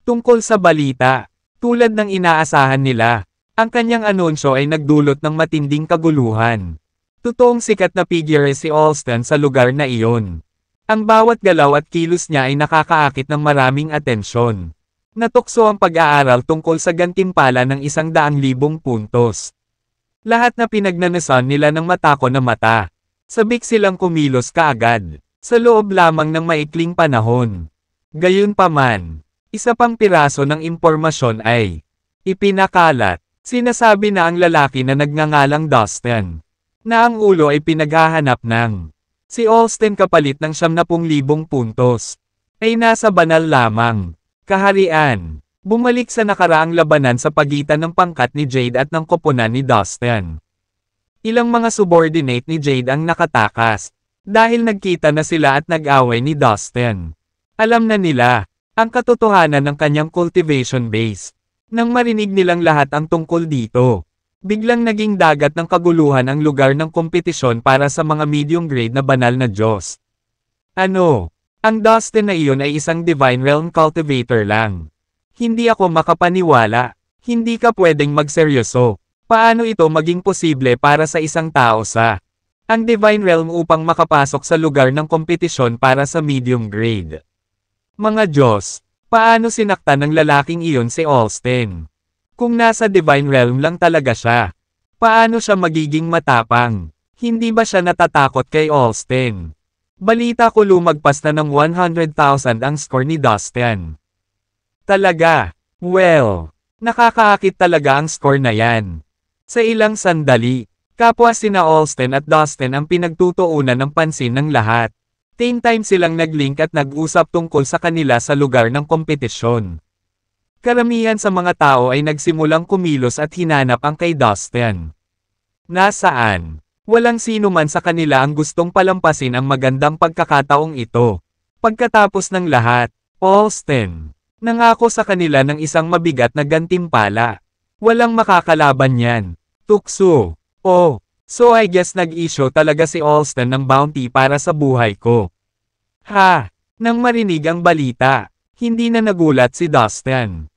Tungkol sa balita, tulad ng inaasahan nila, ang kanyang anunsyo ay nagdulot ng matinding kaguluhan. Totoong sikat na figure si Alston sa lugar na iyon. Ang bawat galaw at kilos niya ay nakakaakit ng maraming atensyon. Natukso ang pag-aaral tungkol sa gantimpala ng 100,000 puntos. Lahat na pinagnanasan nila ng matako na mata. Sabik silang kumilos kaagad, sa loob lamang ng maikling panahon. Gayunpaman, isa pang piraso ng impormasyon ay ipinakalat. Sinasabi na ang lalaki na nagngangalang Dustin, na ang ulo ay pinaghahanap ng si Alston kapalit ng 70,000 puntos, ay nasa banal lamang kaharian. Bumalik sa nakaraang labanan sa pagitan ng pangkat ni Jade at ng koponan ni Dustin. Ilang mga subordinate ni Jade ang nakatakas, dahil nagkita na sila at nag-away ni Dustin. Alam na nila ang katotohanan ng kanyang cultivation base. Nang marinig nilang lahat ang tungkol dito, biglang naging dagat ng kaguluhan ang lugar ng kompetisyon para sa mga medium grade na banal na Diyos. Ano? Ang Dustin na iyon ay isang Divine Realm cultivator lang. Hindi ako makapaniwala. Hindi ka pwedeng magseryoso. Paano ito maging posible para sa isang tao sa ang Divine Realm upang makapasok sa lugar ng kompetisyon para sa medium grade? Mga Diyos, paano sinaktan ng lalaking iyon si Alston? Kung nasa Divine Realm lang talaga siya, paano siya magiging matapang? Hindi ba siya natatakot kay Alston? Balita ko lumagpas na ng 100,000 ang score ni Dustin. Talaga? Well, nakakaakit talaga ang score na yan. Sa ilang sandali, kapwa sina Alston at Dustin ang pinagtutuunan ng pansin ng lahat. Same time silang nag-link at nag-usap tungkol sa kanila sa lugar ng kompetisyon. Karamihan sa mga tao ay nagsimulang kumilos at hinanap ang kay Dustin. Nasaan? Walang sino man sa kanila ang gustong palampasin ang magandang pagkakataong ito. Pagkatapos ng lahat, Alston nangako sa kanila ng isang mabigat na gantimpala. Walang makakalaban yan. Tukso. Oh. So I guess nag-issue talaga si Alston ng bounty para sa buhay ko. Ha! Nang marinig ang balita, hindi na nagulat si Dustin.